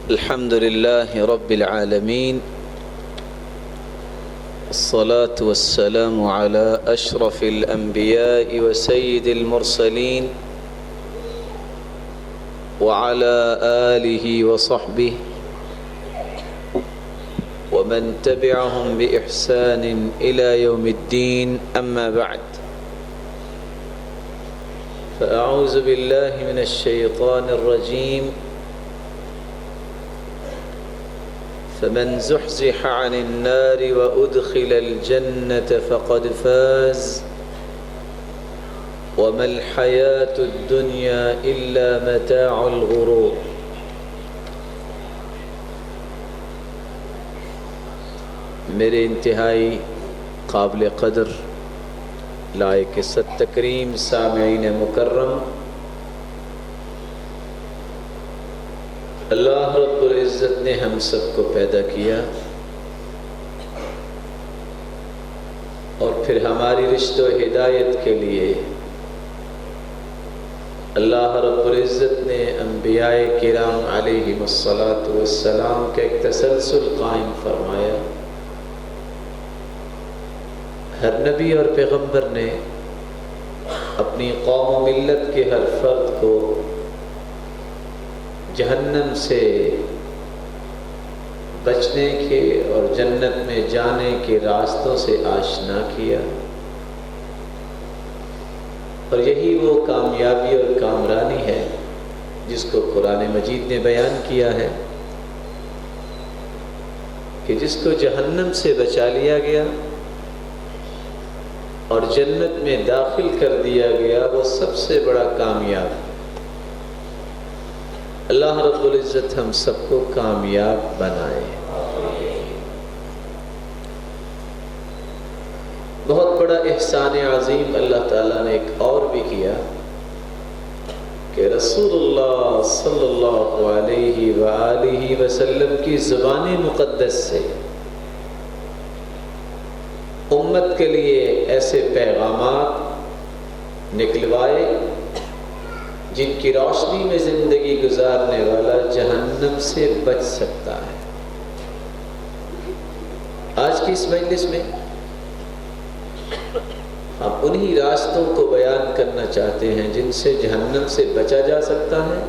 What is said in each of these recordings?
الحمد لله رب العالمين، الصلاة والسلام على أشرف الأنبياء وسيد المرسلين وعلى آله وصحبه ومن تبعهم بإحسان إلى يوم الدين. أما بعد، فأعوذ بالله من الشيطان الرجيم. فمن زحزح عن النار وأدخل الجنة فقد فاز وما الحياة الدنيا إلا متاع الغرور. میرے انتہائی قابل قدر لائق عزت تکریم سامعین مکرم، اللہ رب العزت نے ہم سب کو پیدا کیا اور پھر ہماری رشت و ہدایت کے لیے اللہ رب العزت نے انبیاء کرام علیہم الصلاۃ والسلام کا ایک تسلسل قائم فرمایا. ہر نبی اور پیغمبر نے اپنی قوم و ملت کے ہر فرد کو جہنم سے بچنے کے اور جنت میں جانے کے راستوں سے آشنا کیا، اور یہی وہ کامیابی اور کامرانی ہے جس کو قرآن مجید نے بیان کیا ہے کہ جس کو جہنم سے بچا لیا گیا اور جنت میں داخل کر دیا گیا وہ سب سے بڑا کامیاب ہے. اللہ رب العزت ہم سب کو کامیاب بنائے. بہت بڑا احسان عظیم اللہ تعالیٰ نے ایک اور بھی کیا کہ رسول اللہ صلی اللہ علیہ وآلہ وسلم کی زبان مقدس سے امت کے لیے ایسے پیغامات نکلوائے جن کی روشنی میں زندگی گزارنے والا جہنم سے بچ سکتا ہے. آج کی اس مجلس میں ہم انہی راستوں کو بیان کرنا چاہتے ہیں جن سے جہنم سے بچا جا سکتا ہے،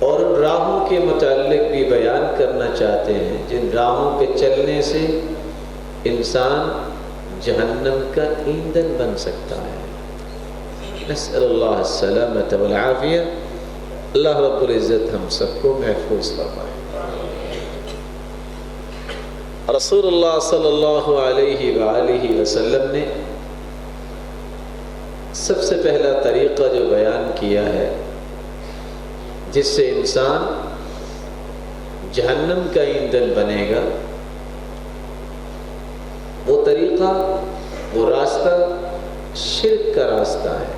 اور ان راہوں کے متعلق بھی بیان کرنا چاہتے ہیں جن راہوں پہ چلنے سے انسان جہنم کا ایندھن بن سکتا ہے. نسأل اللہ السلامۃ والعافیہ. اللہ رب العزت ہم سب کو محفوظ فرمائے. رسول اللہ صلی اللہ علیہ وآلہ وسلم نے سب سے پہلا طریقہ جو بیان کیا ہے جس سے انسان جہنم کا ایندھن بنے گا، وہ طریقہ، وہ راستہ شرک کا راستہ ہے.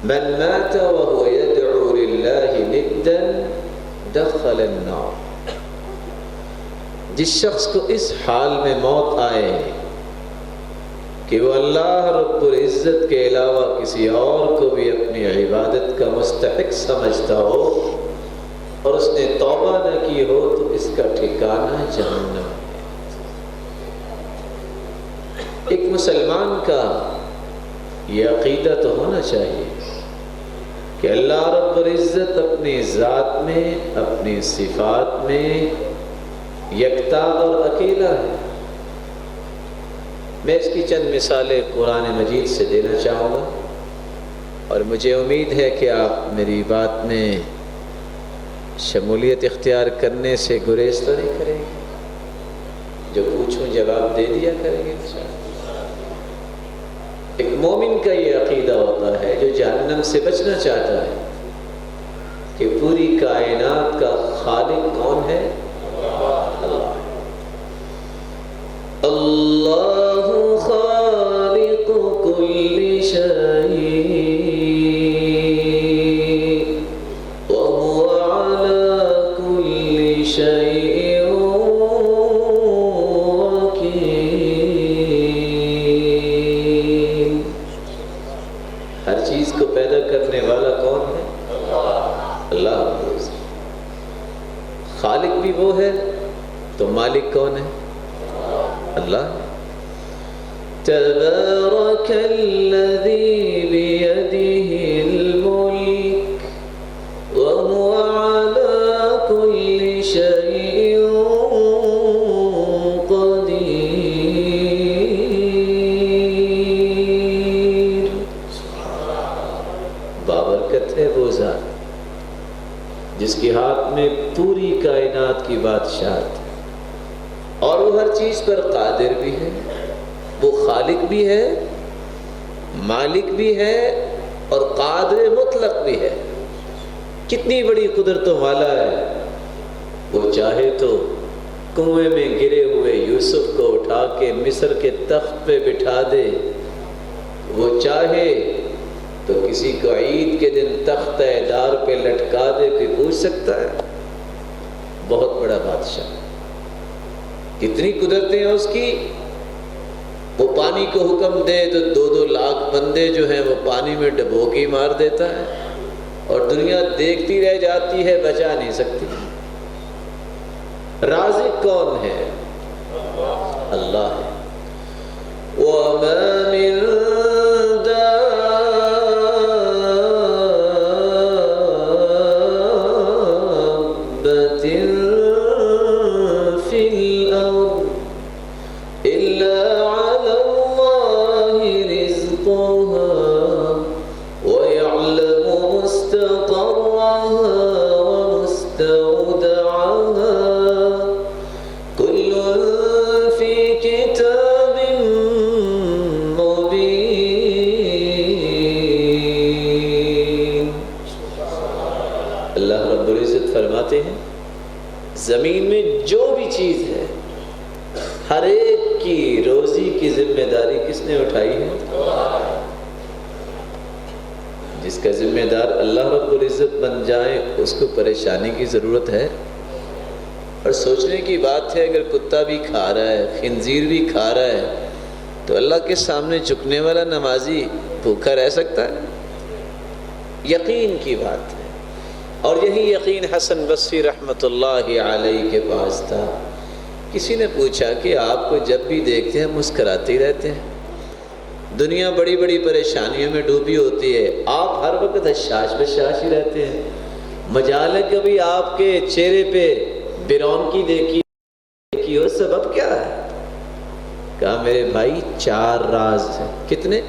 من مات وهو يدعو لله ندا دخل النار. جس شخص کو اس حال میں موت آئے کہ وہ اللہ رب العزت کے علاوہ کسی اور کو بھی اپنی عبادت کا مستحق سمجھتا ہو اور اس نے توبہ نہ کی ہو تو اس کا ٹھکانہ جہنم ہے. ایک مسلمان کا یہ عقیدہ تو ہونا چاہیے کہ اللہ رب العزت اپنی ذات میں، اپنی صفات میں یکتا اور اکیلا ہے. میں اس کی چند مثالیں قرآن مجید سے دینا چاہوں گا، اور مجھے امید ہے کہ آپ میری بات میں شمولیت اختیار کرنے سے گریز تو نہیں کریں گے. جو پوچھوں جواب دے دیا کریں گے انشاءاللہ. ایک مومن کا یہ عقیدہ ہوتا ہے جو جہنم سے بچنا چاہتا ہے کہ پوری کائنات کا خالق کون ہے؟ اللہ. اللہ خالق کل شیء وهو على كل شيء وكيل. ہر چیز کو پیدا کرنے والا کون ہے؟ اللہ. خالق بھی وہ ہے تو مالک کون ہے؟ اللہ ہے۔ تبارک الذی بیدہ الملک وہو علی کل شیء قدیر۔ بابرکت ہے وہ ذات جس کے ہاتھ میں پوری کائنات کی بادشاہت ہے، اور وہ ہر چیز پر قادر بھی ہے، وہ خالق بھی ہے، مالک بھی ہے، اور قادر مطلق بھی ہے۔ کتنی بڑی قدرتوں والا ہے۔ وہ چاہے تو کنویں میں گرے ہوئے یوسف کو اٹھا کے مصر کے تخت پہ بٹھا دے، وہ چاہے تو کسی کو عید کے دن تختہ دار پہ لٹکا دے، کوئی پوچھ سکتا ہے؟ بہت بڑا بادشاہ، کتنی قدرتیں ہیں اس کی۔ وہ پانی کو حکم دے تو 2-2 لاکھ بندے جو ہیں وہ پانی میں ڈبوکی مار دیتا ہے، اور دنیا دیکھتی رہ جاتی ہے، بچا نہیں سکتی۔ رازق کون ہے؟ اللہ ہے۔ وَمَا مِن دَابَّةٍ فِي الْأَرْضِ إِلَّا عَلَى اللَّهِ رِزْقُهَا وَيَعْلَمُ مُسْتَقَرَّهَا وَمُسْتَوْدَعَهَا كُلٌّ فِي كِتَابٍ مُبِينٍ۔ اللہ رب العزت فرماتے ہیں زمین میں جو بھی چیز ہے ہر ایک کی روزی کی ذمہ داری کس نے اٹھائی ہے؟ جس کا ذمہ دار اللہ رب العزت بن جائے اس کو پریشانی کی ضرورت ہے؟ اور سوچنے کی بات ہے، اگر کتا بھی کھا رہا ہے، خنزیر بھی کھا رہا ہے، تو اللہ کے سامنے جھکنے والا نمازی بھوکا رہ سکتا ہے؟ یقین کی بات ہے۔ اور یہی یقین حسن بصری رحمۃ اللہ علیہ کے پاس تھا۔ کسی نے پوچھا کہ آپ کو جب بھی دیکھتے ہیں مسکراتے ہی رہتے ہیں، دنیا بڑی بڑی پریشانیوں میں ڈوبی ہوتی ہے، آپ ہر وقت حشاش بشاش ہی رہتے ہیں، مجال ہے کبھی آپ کے چہرے پہ برونقی دیکھی ہو، سبب کیا ہے؟ کہا میرے بھائی 4 راز ہیں۔ کتنے؟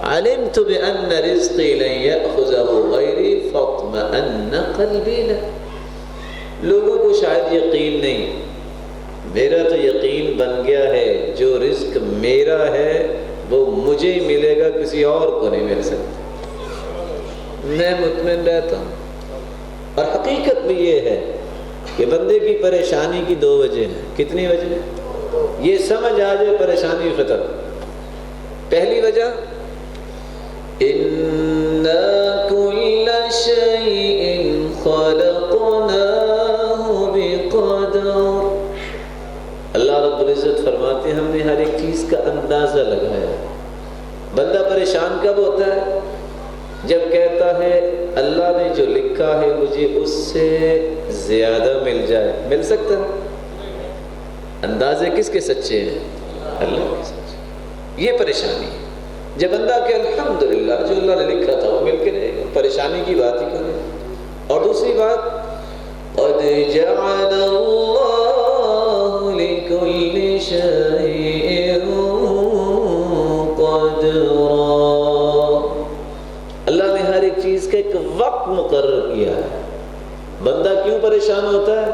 علمت بأن رزقی لن یأخذہ غیری فاطمئن قلبی لہ۔ لوگوں کو شاید یقین نہیں، میرا تو یقین بن گیا ہے جو رزق میرا ہے وہ مجھے ہی ملے گا، کسی اور کو نہیں مل سکتا، میں مطمئن رہتا ہوں۔ اور حقیقت بھی یہ ہے کہ بندے کی پریشانی کی 2 وجہ ہیں۔ کتنی وجہ ہیں؟ یہ سمجھ آ جائے پریشانی ختم۔ پہلی وجہ اِنَّا كُلَّ شَيْءٍ خَلَقْنَاهُ بِقَدَرٍ۔ اللہ رب العزت فرماتے ہیں ہم نے ہر ایک چیز کا اندازہ لگایا۔ بندہ پریشان کب ہوتا ہے؟ جب کہتا ہے اللہ نے جو لکھا ہے مجھے اس سے زیادہ مل جائے، مل سکتا ہے؟ اندازے کس کے سچے ہیں؟ اللہ کے سچے۔ یہ پریشانی ہے۔ جب بندہ کہ الحمدللہ جو اللہ نے لکھا تھا وہ مل کے رہے گا، پریشانی کی بات ہی کرے۔ اور دوسری بات قد جعل اللہ لکل شیء قدرا۔ اللہ نے ہر ایک چیز کا ایک وقت مقرر کیا ہے۔ بندہ کیوں پریشان ہوتا ہے؟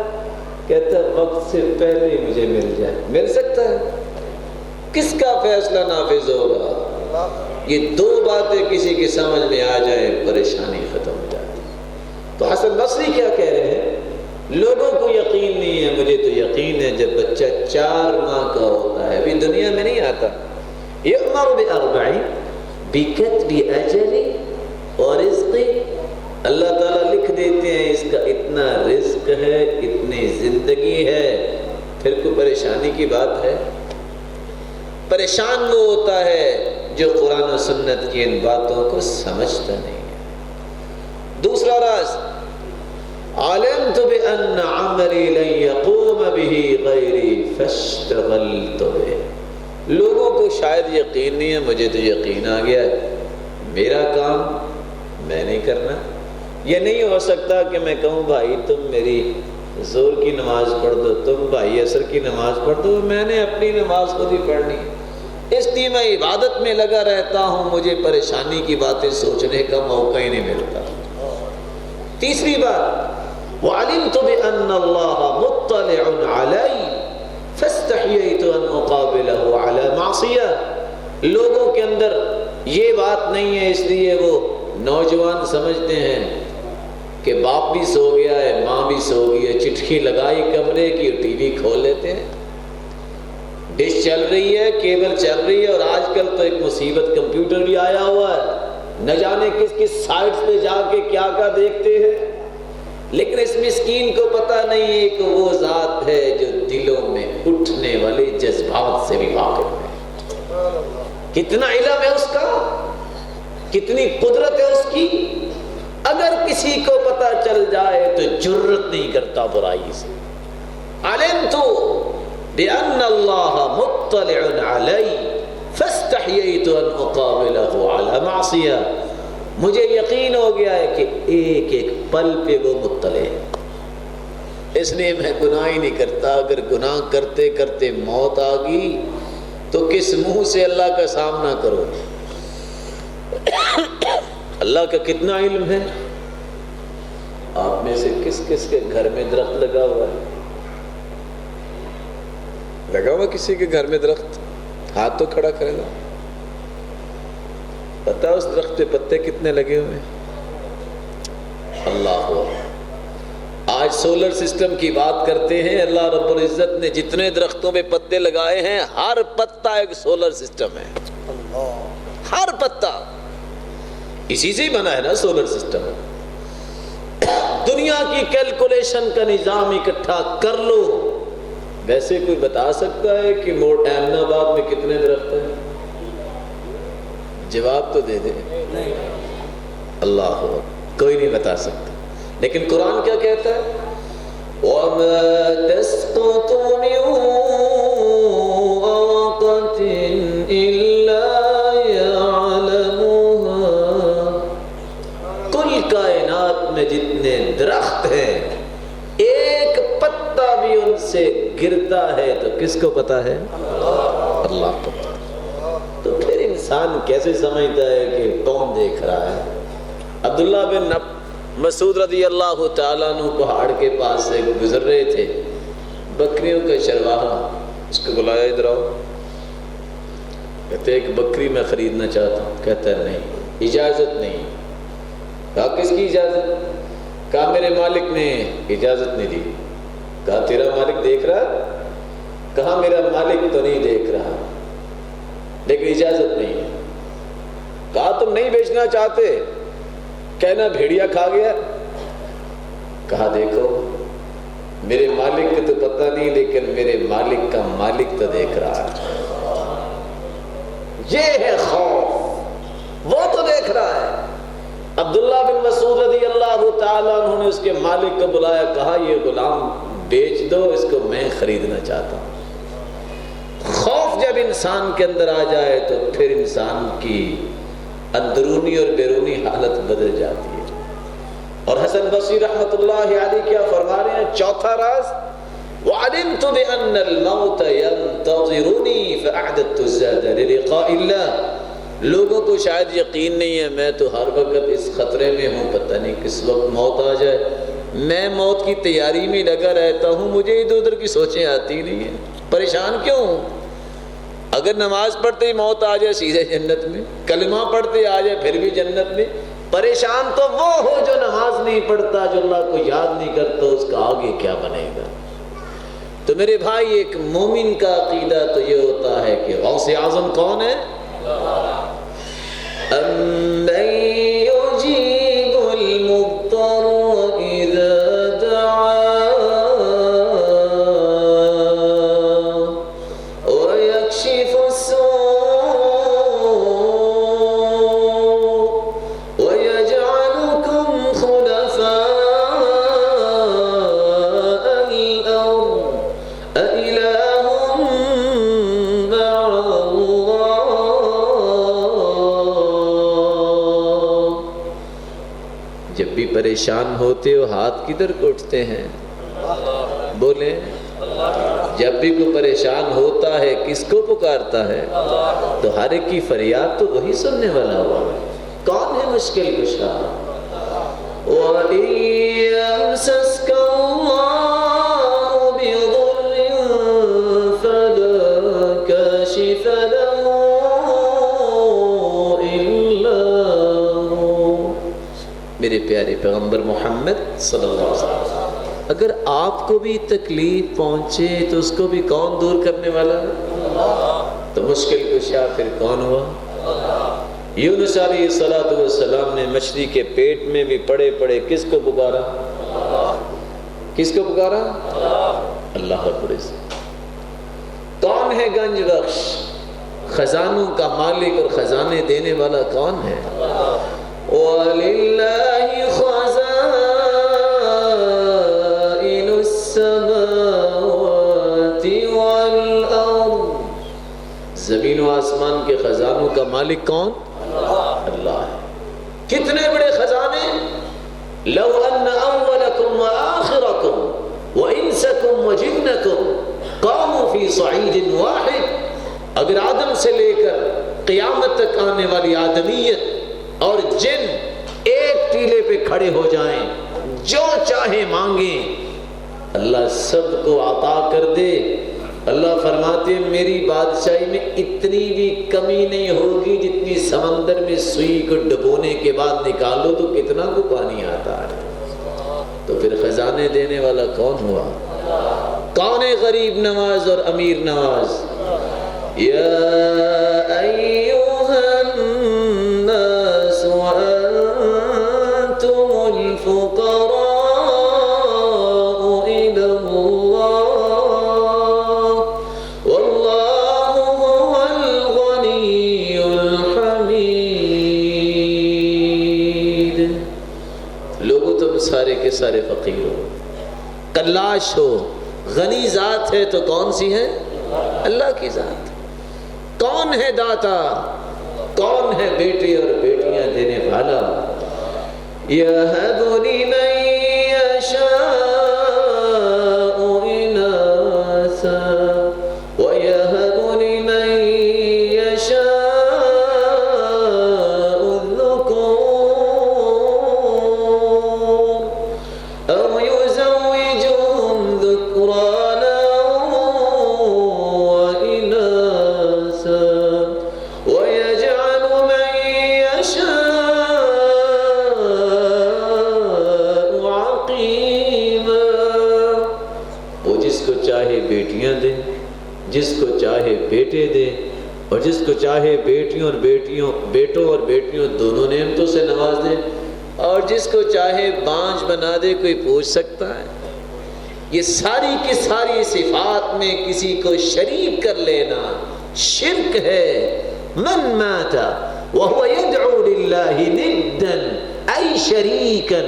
کہتا ہے وقت سے پہلے مجھے مل جائے۔ مل سکتا ہے؟ کس کا فیصلہ نافذ ہوگا؟ یہ 2 باتیں کسی کی سمجھ میں آ جائیں پریشانی ختم ہو جاتی۔ تو حسن بصری کیا کہہ رہے ہیں؟ لوگوں کو یقین نہیں ہے، مجھے تو یقین ہے جب بچہ 4 ماہ کا ہوتا ہے، ابھی دنیا میں نہیں آتا، یؤمر ب4 بکتب اجل ورزق، اللہ تعالیٰ لکھ دیتے ہیں اس کا اتنا رزق ہے، اتنی زندگی ہے، پھر کوئی پریشانی کی بات ہے؟ پریشان وہ ہوتا ہے جو قرآن و سنت کی ان باتوں کو سمجھتا نہیں ہے۔ دوسرا راز علمت بأن عملی لن يقوم به غیری فاشتغلت به. لوگوں کو شاید یقین نہیں ہے، مجھے تو یقین آ گیا ہے، میرا کام میں نہیں کرنا. یہ نہیں ہو سکتا کہ میں کہوں بھائی تم میری زور کی نماز پڑھ دو، تم بھائی عصر کی نماز پڑھ دو، میں نے اپنی نماز خود ہی پڑھنی ہے. اس لیے میں عبادت میں لگا رہتا ہوں، مجھے پریشانی کی باتیں سوچنے کا موقع ہی نہیں ملتا. تیسری بات، وعلمت بأن اللہ مطلع علی فاستحییت ان اقابلہ علی معصیہ. لوگوں کے اندر یہ بات نہیں ہے، اس لیے وہ نوجوان سمجھتے ہیں کہ باپ بھی سو گیا ہے، ماں بھی سو گئی ہے، چٹکی لگائی کمرے کی، ٹی وی کھول لیتے ہیں، ڈش چل رہی ہے، کیبل چل رہی ہے، اور آج کل تو ایک مصیبت کمپیوٹر بھی آیا ہوا ہے، نہ جانے کس کس سائٹس پہ جا کے کیا کیا دیکھتے ہیں. لیکن اس مسکین کو پتہ نہیں ہے کہ وہ ذات ہے جو دلوں میں اٹھنے والے جذبات سے بھی واقف ہے. کتنا علم ہے اس کا، کتنی قدرت ہے اس کی. اگر کسی کو پتہ چل جائے تو جرت نہیں کرتا برائی سے. علمت بأن اللہ مطلع علی فاستحییت ان اقابلہ علی معصیہ. مجھے یقین ہو گیا ہے کہ ایک ایک پل پہ وہ مطلع ہے، اس لیے میں گناہ ہی نہیں کرتا. اگر گناہ کرتے کرتے موت آ گئی تو کس منہ سے اللہ کا سامنا کرو. اللہ کا کتنا علم ہے. آپ میں سے کس کس کے گھر میں درخت لگا ہوا ہے؟ لگا ہوا کسی کے گھر میں درخت؟ ہاتھ تو کھڑا کرے گا. پتہ اس درخت پہ پتے کتنے لگے ہوئے ہیں؟ اللہ ہو. آج سولر سسٹم کی بات کرتے ہیں. اللہ رب العزت نے جتنے درختوں پہ پتے لگائے ہیں، ہر پتا ایک سولر سسٹم ہے. ہر پتا اسی سے ہی بنا ہے نا سولر سسٹم. دنیا کی کیلکولیشن کا نظام اکٹھا کر لو. ویسے کوئی بتا سکتا ہے کہ احمد آباد میں کتنے درخت ہیں؟ جواب تو دے دے. اللہ ہو، کوئی نہیں بتا سکتا. لیکن قرآن کیا کہتا ہے؟ وَمَا تَسْقُطُ مِن وَرَقَةٍ إِلَّا يَعْلَمُهَا. کل کائنات میں جتنے درخت ہیں، ایک پتا بھی ان سے گرتا ہے تو کس کو پتا ہے؟ اللہ کو. تو پھر انسان کیسے سمجھتا ہے کہ کون دیکھ رہا ہے؟ عبداللہ بن مسعود رضی اللہ تعالیٰ عنہ پہاڑ کے پاس سے گزر رہے تھے. بکریوں کا چرواہا اس کو بلایا، ادھر آؤ. کہتے ایک بکری میں خریدنا چاہتا ہوں. کہتا ہے نہیں، اجازت نہیں. کہا کس کی اجازت؟ کہا میرے مالک نے اجازت نہیں دی. کہا تیرا مالک دیکھ رہا؟ کہا میرا مالک تو نہیں دیکھ رہا لیکن اجازت نہیں ہے. کہا تم نہیں بیچنا چاہتے؟ کہنا بھیڑیا کھا گیا. کہا دیکھو میرے مالک کو تو پتہ نہیں لیکن میرے مالک کا مالک تو دیکھ رہا ہے. یہ ہے خوف، وہ تو دیکھ رہا ہے. عبداللہ بن مسعود رضی اللہ تعالیٰ عنہ نے اس کے مالک کو بلایا. کہا یہ غلام بیچ دو، اس کو میں خریدنا چاہتا ہوں. خوف جب انسان کے اندر آ جائے تو پھر انسان کی اندرونی اور بیرونی حالت بدل جاتی ہے. اور حسن بصری رحمۃ اللہ علیہ کیا فرما رہے ہیں؟ چوتھا راز، وَعَلِمْتُ بِأَنَّ الْمَوْتَ يَنْتَظِرُنِي فَأَعْدَدْتُ الزَّادَ لِلِقَاءِ اللَّهِ. لوگوں کو شاید یقین نہیں ہے، میں تو ہر وقت اس خطرے میں ہوں، پتہ نہیں کس وقت موت آ جائے. میں موت کی تیاری میں لگا رہتا ہوں، مجھے ادھر ادھر کی سوچیں آتی نہیں ہیں. پریشان کیوں ہوں؟ اگر نماز پڑھتے ہی موت آ جائے سیدھے جنت میں، کلمہ پڑھتے آ جائے پھر بھی جنت میں. پریشان تو وہ ہو جو نماز نہیں پڑھتا، جو اللہ کو یاد نہیں کرتا، اس کا آگے کیا بنے گا. تو میرے بھائی ایک مومن کا عقیدہ تو یہ ہوتا ہے کہ غوث اعظم کون ہے؟ أَمَّن يُجِيبُ الْمُضْطَرَّ إِذَا دَعَاهُ وَيَكْشِفُ السُّوءَ وَيَجْعَلُكُمْ خُلَفَاءَ جب بھی پریشان ہوتے ہو ہاتھ کدھر کو اٹھتے ہیں؟ بولیں، جب بھی کوئی پریشان ہوتا ہے کس کو پکارتا ہے؟ تو ہر ایک کی فریاد تو وہی سننے والا ہوا۔ کون ہے مشکل کشا؟ وَإِن يَمْسَسْكَ اللَّهُ بِضُرٍّ فَلَا كَاشِفَ لَهُ إِلَّا هُوَ۔ میرے پیارے پیغمبر محمد صلی اللہ علیہ وسلم، اگر آپ کو بھی تکلیف پہنچے تو اس کو بھی کون دور کرنے والا ہے؟ تو مشکل کشا پھر کون ہوا؟ یونس علیہ السلام نے مچھلی کے پیٹ میں بھی پڑے پڑے کس کو پکارا؟ کس کو پکارا؟ اللہ رب العزت۔ کون ہے گنج بخش؟ خزانوں کا مالک اور خزانے دینے والا کون ہے؟ وَلِلَّهِ خَزَائِنُ السَّمَاوَاتِ وَالْأَرْضِ۔ زمین و آسمان کے خزانوں کا مالک کون؟ اللہ ہے۔ کتنے بڑے خزانے؟ لو ان اولکم وآخرکم وانسکم وجنکم قاموا فی صعید واحد، اگر آدم سے لے کر قیامت تک آنے والی آدمیت اور جن ایک ٹیلے پہ کھڑے ہو جائیں، جو چاہے مانگیں، اللہ سب کو عطا کر دے۔ اللہ فرماتے ہیں میری بادشاہی میں اتنی بھی کمی نہیں ہوگی جتنی سمندر میں سوئی کو ڈبونے کے بعد نکالو تو کتنا کو پانی آتا ہے۔ تو پھر خزانے دینے والا کون ہوا؟ کون ہے غریب نواز اور امیر نواز؟ یا ایھا الناس وانتم الفقراء الی اللہ سارے کے سارے فقیر ہو، کلاش ہو، غنی ذات ہے تو کون سی ہے؟ اللہ کی ذات۔ کون ہے داتا؟ کون ہے بیٹے اور بیٹیاں دینے والا؟ یَهَبُ لِمَن يَشَاءُ إِنَاثًا وَيَهَبُ لِمَن يَشَاءُ الذُّكُورَ أَوْ يُزَوِّجُهُمْ ذُكْرَانًا وَإِنَاثًا وَيَجْعَلُ مَن يَشَاءُ عَقِيمًا۔ وہ جس کو چاہے بیٹیاں دے، جس کو چاہے بیٹے دے، اور جس کو چاہے بیٹوں اور بیٹیوں دونوں نعمتوں سے نواز دے، اور جس کو چاہے بانجھ بنا دے۔ کوئی پوچھ سکتا ہے؟ یہ ساری کی ساری صفات میں کسی کو شریک کر لینا شرک ہے۔ من مات وهو يدعو لله ندا أي شريكا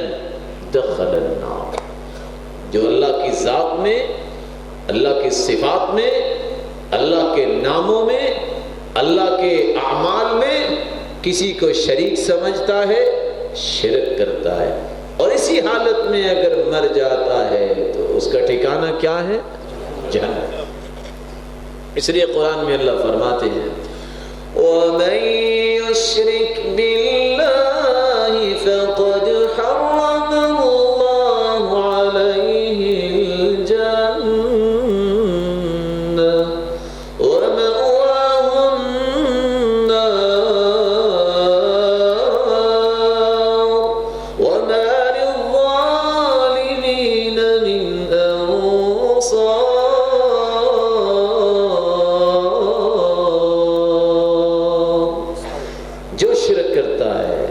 دخل النار۔ جو اللہ کی ذات میں، اللہ کی صفات میں، اللہ کے ناموں میں، اللہ کے اعمال میں کسی کو شریک سمجھتا ہے، شرک کرتا ہے، اور اسی حالت میں اگر مر جاتا ہے تو اس کا ٹھکانہ کیا ہے؟ جہنم۔ اس لیے قرآن میں اللہ فرماتے ہیں وَمَن يُشْرِكْ بِاللَّهِ فَقَدْ حَرَّمَ اللَّهُ عَلَيْهِ الْجَنَّةَ وَمَأْوَاهُ النَّارُ وَمَا لِلظَّالِمِينَ مِنْ أَنصَارٍ۔ جو شرک کرتا ہے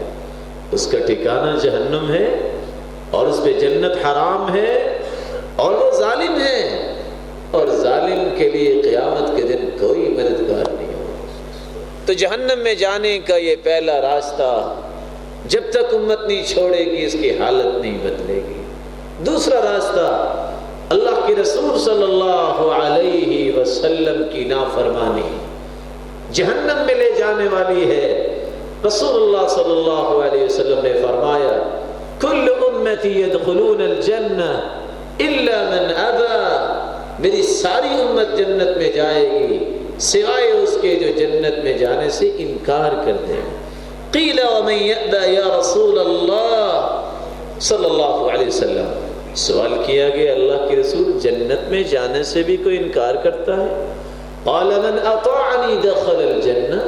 اس کا ٹھکانہ جہنم ہے، اور اس پہ جنت حرام ہے، اور وہ ظالم ہے، اور ظالم کے لیے قیامت کے دن کوئی مددگار نہیں ہوگا۔ تو جہنم میں جانے کا یہ پہلا راستہ جب تک امت نہیں چھوڑے گی اس کی حالت نہیں بدلے گی۔ دوسرا راستہ اللہ کے رسول صلی اللہ علیہ وسلم کی نافرمانی جہنم میں لے جانے والی ہے۔ رسول اللہ صلی اللہ علیہ وسلم نے فرمایا کل امتی يدخلون الجنہ الا من ابى، میری ساری امت جنت میں جائے گی سوائے اس کے جو جنت میں جانے سے انکار کر دے۔ قیل ومن یأبى یا رسول اللہ صلی اللہ علیہ وسلم، سوال کیا گیا اللہ کے رسول جنت میں جانے سے بھی کوئی انکار کرتا ہے؟ قال من اطاعنی دخل الجنہ،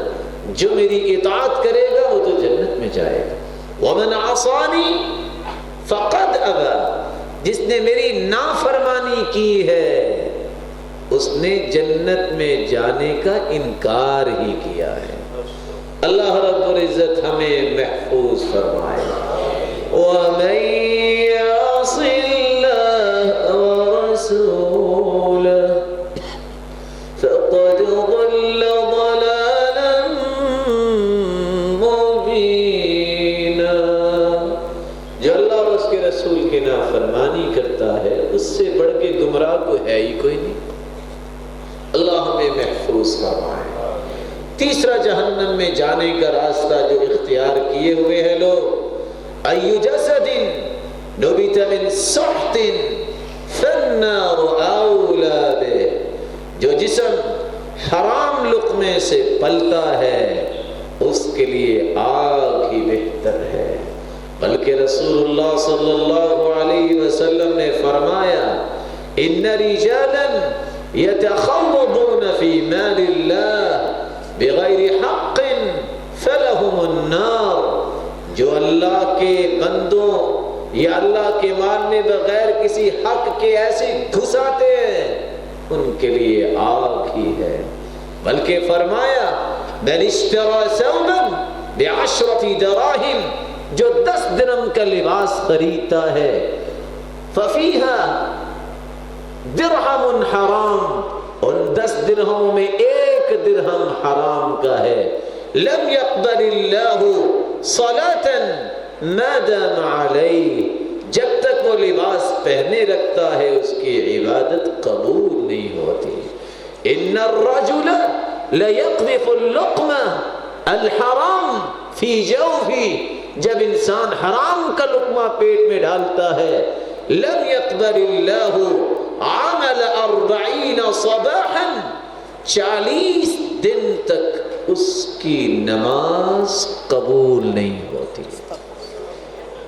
جو میری اطاعت کرے گا وہ تو جنت میں جائے گا۔ ومن عصانی فقد ابى، جس نے میری نافرمانی کی ہے اس نے جنت میں جانے کا انکار ہی کیا ہے۔ اللہ رب العزت ہمیں محفوظ فرمائے۔ وَمَن يَعْصِ اللَّهَ وَرَسُولَهُ فَقَدْ ضَلَّ ضَلَالًا مُبِينًا، جو اللہ اور اس کے رسول کی نافرمانی کرتا ہے اس سے بڑھ کے گمراہ کو ہے ہی کوئی نہیں۔ اللہ ہمیں محفوظ فرمائے۔ تیسرا جہنم میں جانے کا راستہ جو اختیار کیے ہوئے ہیں لوگ، أي جسد نبت من سحت فالنار أولى به، جو جسم حرام لقمے سے پلتا ہے اس کے لیے آگ ہی بہتر ہے۔ بلکہ رسول اللہ صلی اللہ علیہ وسلم نے فرمایا ان رجالا يتخوضون في مال الله بغیر حق فلهم النار، جو اللہ کے بندوں یا اللہ کے مال میں بغیر کسی حق کے ایسے گھساتے ہیں ان کے لیے آگ ہی ہے۔ بلکہ فرمایا من اشترى ثوبا ب10 دراهم، جو 10 درہم کا لباس خریدتا ہے ففيها درہم حرام، ان 10 درہموں میں 1 درہم حرام کا ہے، لم يقبل اللہ صلاة ما دام علیہ، جب تک وہ لباس پہنے رکھتا ہے اس کی عبادت قبول نہیں ہوتی۔ ان الرجل لیقذف اللقمة الحرام فی جوفہ، جب انسان حرام کا لقمہ پیٹ میں ڈالتا ہے لم يقبل اللہ عمل 40 صباحا، 40 دن تک اس کی نماز قبول نہیں ہوتی۔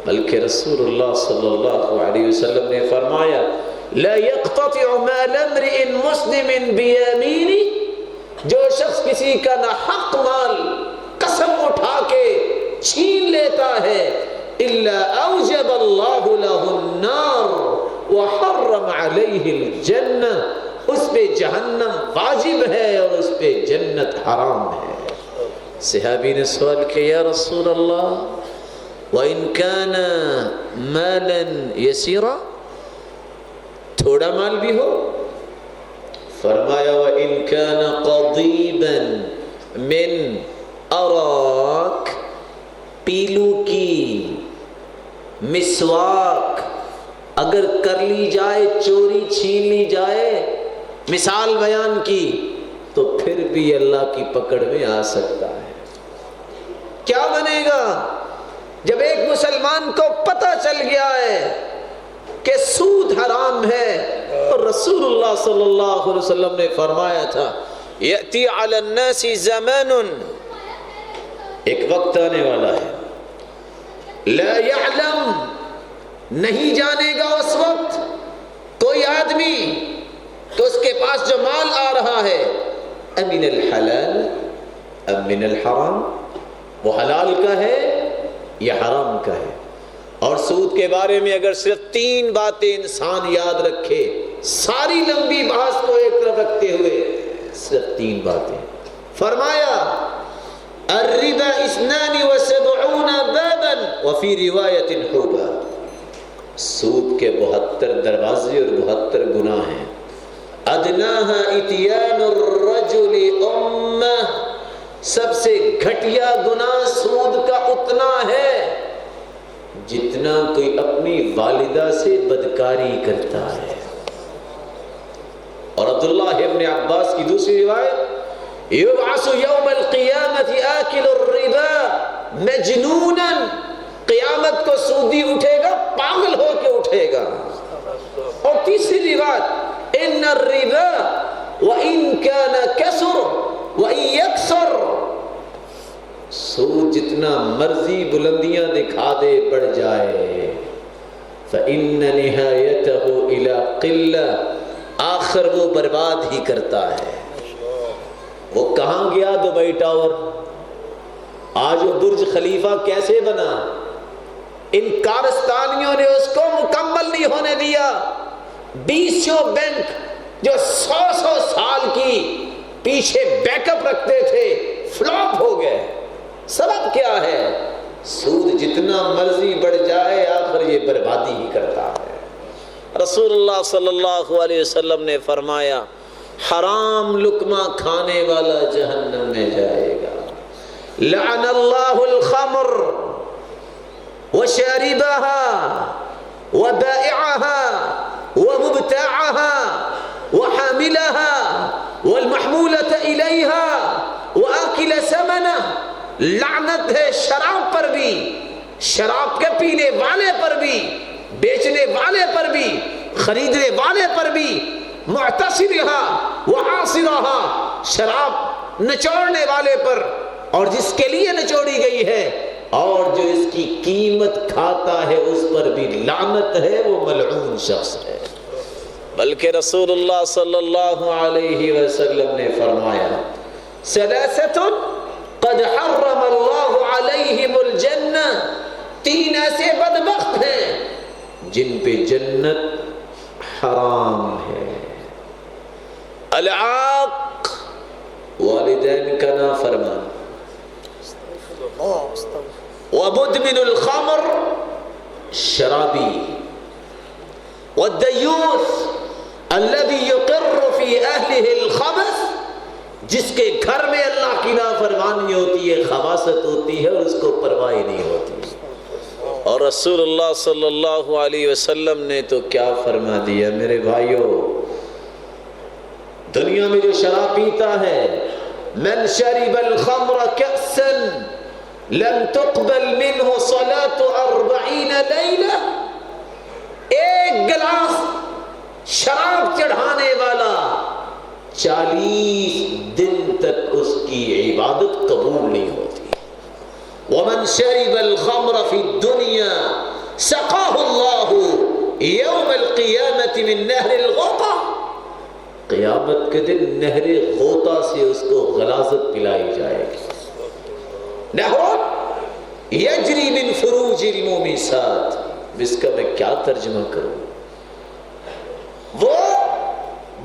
بلکہ رسول اللہ صلی اللہ علیہ وسلم نے فرمایا لا يقتطع مال امرئ مسلم بیمینہ، جو شخص کسی کا ناحق مال قسم اٹھا کے چھین لیتا ہے الا اوجب اللہ له النار وحرم علیہ الجنہ، اس پہ جہنم واجب ہے اور اس پہ جنت حرام ہے۔ صحابی نے سوال کیا یا رسول اللہ وَإِن كَانَ مَالًا يَسِيرًا، تھوڑا مال بھی ہو؟ فرمایا وَإِن كَانَ قَضِيبًا مِّنْ أَرَاك، پیلو کی مسواک اگر کر لی جائے، چوری چھین لی جائے، مثال بیان کی، تو پھر بھی اللہ کی پکڑ میں آ سکتا ہے۔ کیا بنے گا جب ایک مسلمان کو پتہ چل گیا ہے کہ سود حرام ہے؟ اور رسول اللہ صلی اللہ علیہ وسلم نے فرمایا تھا یأتی علی الناس زمان، ایک وقت آنے والا ہے لا یعلم، نہیں جانے گا اس وقت کوئی آدمی کہ اس کے پاس جو مال آ رہا ہے امن الحلال ام من الحرام، وہ حلال کا ہے یا حرام کا ہے۔ اور سود کے بارے میں اگر صرف 3 باتیں انسان یاد رکھے، ساری لمبی بحث کو ایک طرف رکھتے ہوئے صرف 3 باتیں، فرمایا الربا 72 بابا وفی روایت حبا، سود کے 72 دروازے اور 72 گناہ ہیں۔ ادناہا اتیان الرجل امہ، سب سے گھٹیا گناہ سود کا اتنا ہے جتنا کوئی اپنی والدہ سے بدکاری کرتا ہے۔ اور عبداللہ ابن عباس کی دوسری روایت یبعث یوم القیامت آکل الربا مجنونا، قیامت کو سودی اٹھے گا پاگل اٹھے گا. اور تیسری روایت ان الربا وان كان كثر وان يكثر، سود جتنا مرضی بلندیاں دکھا دے بڑھ جائے، فإن نهايته إلى قلة، آخر وہ برباد ہی کرتا ہے. وہ کہاں گیا؟ Dubai tower. آج وہ برج خلیفہ کیسے بنا؟ ان کارستانیوں نے اس کو مکمل نہیں ہونے دیا. 20 بینک جو 100 سال کی پیچھے بیک اپ رکھتے تھے فلاپ ہو گئے. سبب کیا ہے؟ سود جتنا مرضی بڑھ جائے آخر یہ بربادی ہی کرتا ہے. رسول اللہ صلی اللہ علیہ وسلم نے فرمایا حرام لقمہ کھانے والا جہنم میں جائے گا. لعن اللہ الخمر وشاربها وبائعها ومبتاعها وحاملها والمحمولة إليها وآكل ثمنه. لعنت ہے شراب پر بھی، شراب کے پینے والے پر بھی، بیچنے والے پر بھی، خریدنے والے پر بھی، معتصرها وعاصرها، شراب نچوڑنے والے پر اور جس کے لیے نچوڑی گئی ہے، اور جو اس کی قیمت کھاتا ہے اس پر بھی لعنت ہے، وہ ملعون شخص ہے. بلکہ رسول اللہ صلی اللہ علیہ وسلم نے فرمایا ثلاثۃ قد حرم اللہ علیہم الجنہ، 3 ایسے بدبخت ہیں جن پہ جنت حرام ہے. العاق، والدین کا نافرمان، ومدمن الخمر، شرابی، والدیوث الذی یقر فی اہلہ الخبث، جس کے گھر میں اللہ کی نافرمانی ہوتی ہے، خباثت ہوتی ہے اور اس کو پرواہ نہیں ہوتی. اور رسول اللہ صلی اللہ علیہ وسلم نے تو کیا فرما دیا میرے بھائیوں، دنیا میں جو شراب پیتا ہے، من شرب الخمر کأسا لم تقبل منه صلاة 40 لیلہ، ایک گلاس شراب چڑھانے والا 40 دن تک اس کی عبادت قبول نہیں ہوتی. ومن شرب الخمر في الدنيا سقاه الله يوم القيامة من نهر الغوطة، قیامت کے دن نہر غوطہ سے اس کو غلاظت پلائی جائے گی. نہر یجری من فروج المومسات، اس کا میں کیا ترجمہ کروں؟ وہ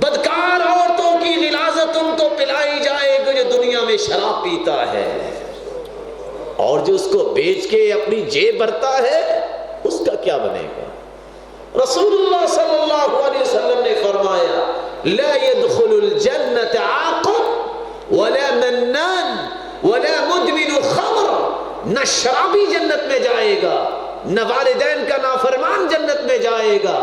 بدکار عورتوں کی غلاظت ان کو پلائی جائے گی جو دنیا میں شراب پیتا ہے، اور جو اس کو بیچ کے اپنی جیب بھرتا ہے اس کا کیا بنے گا؟ رسول اللہ صلی اللہ علیہ وسلم نے فرمایا لا يدخل الجنة عاق ولا منان ولا مدمن خمر، نہ شرابی جنت میں جائے گا، نہ والدین کا نافرمان جنت میں جائے گا،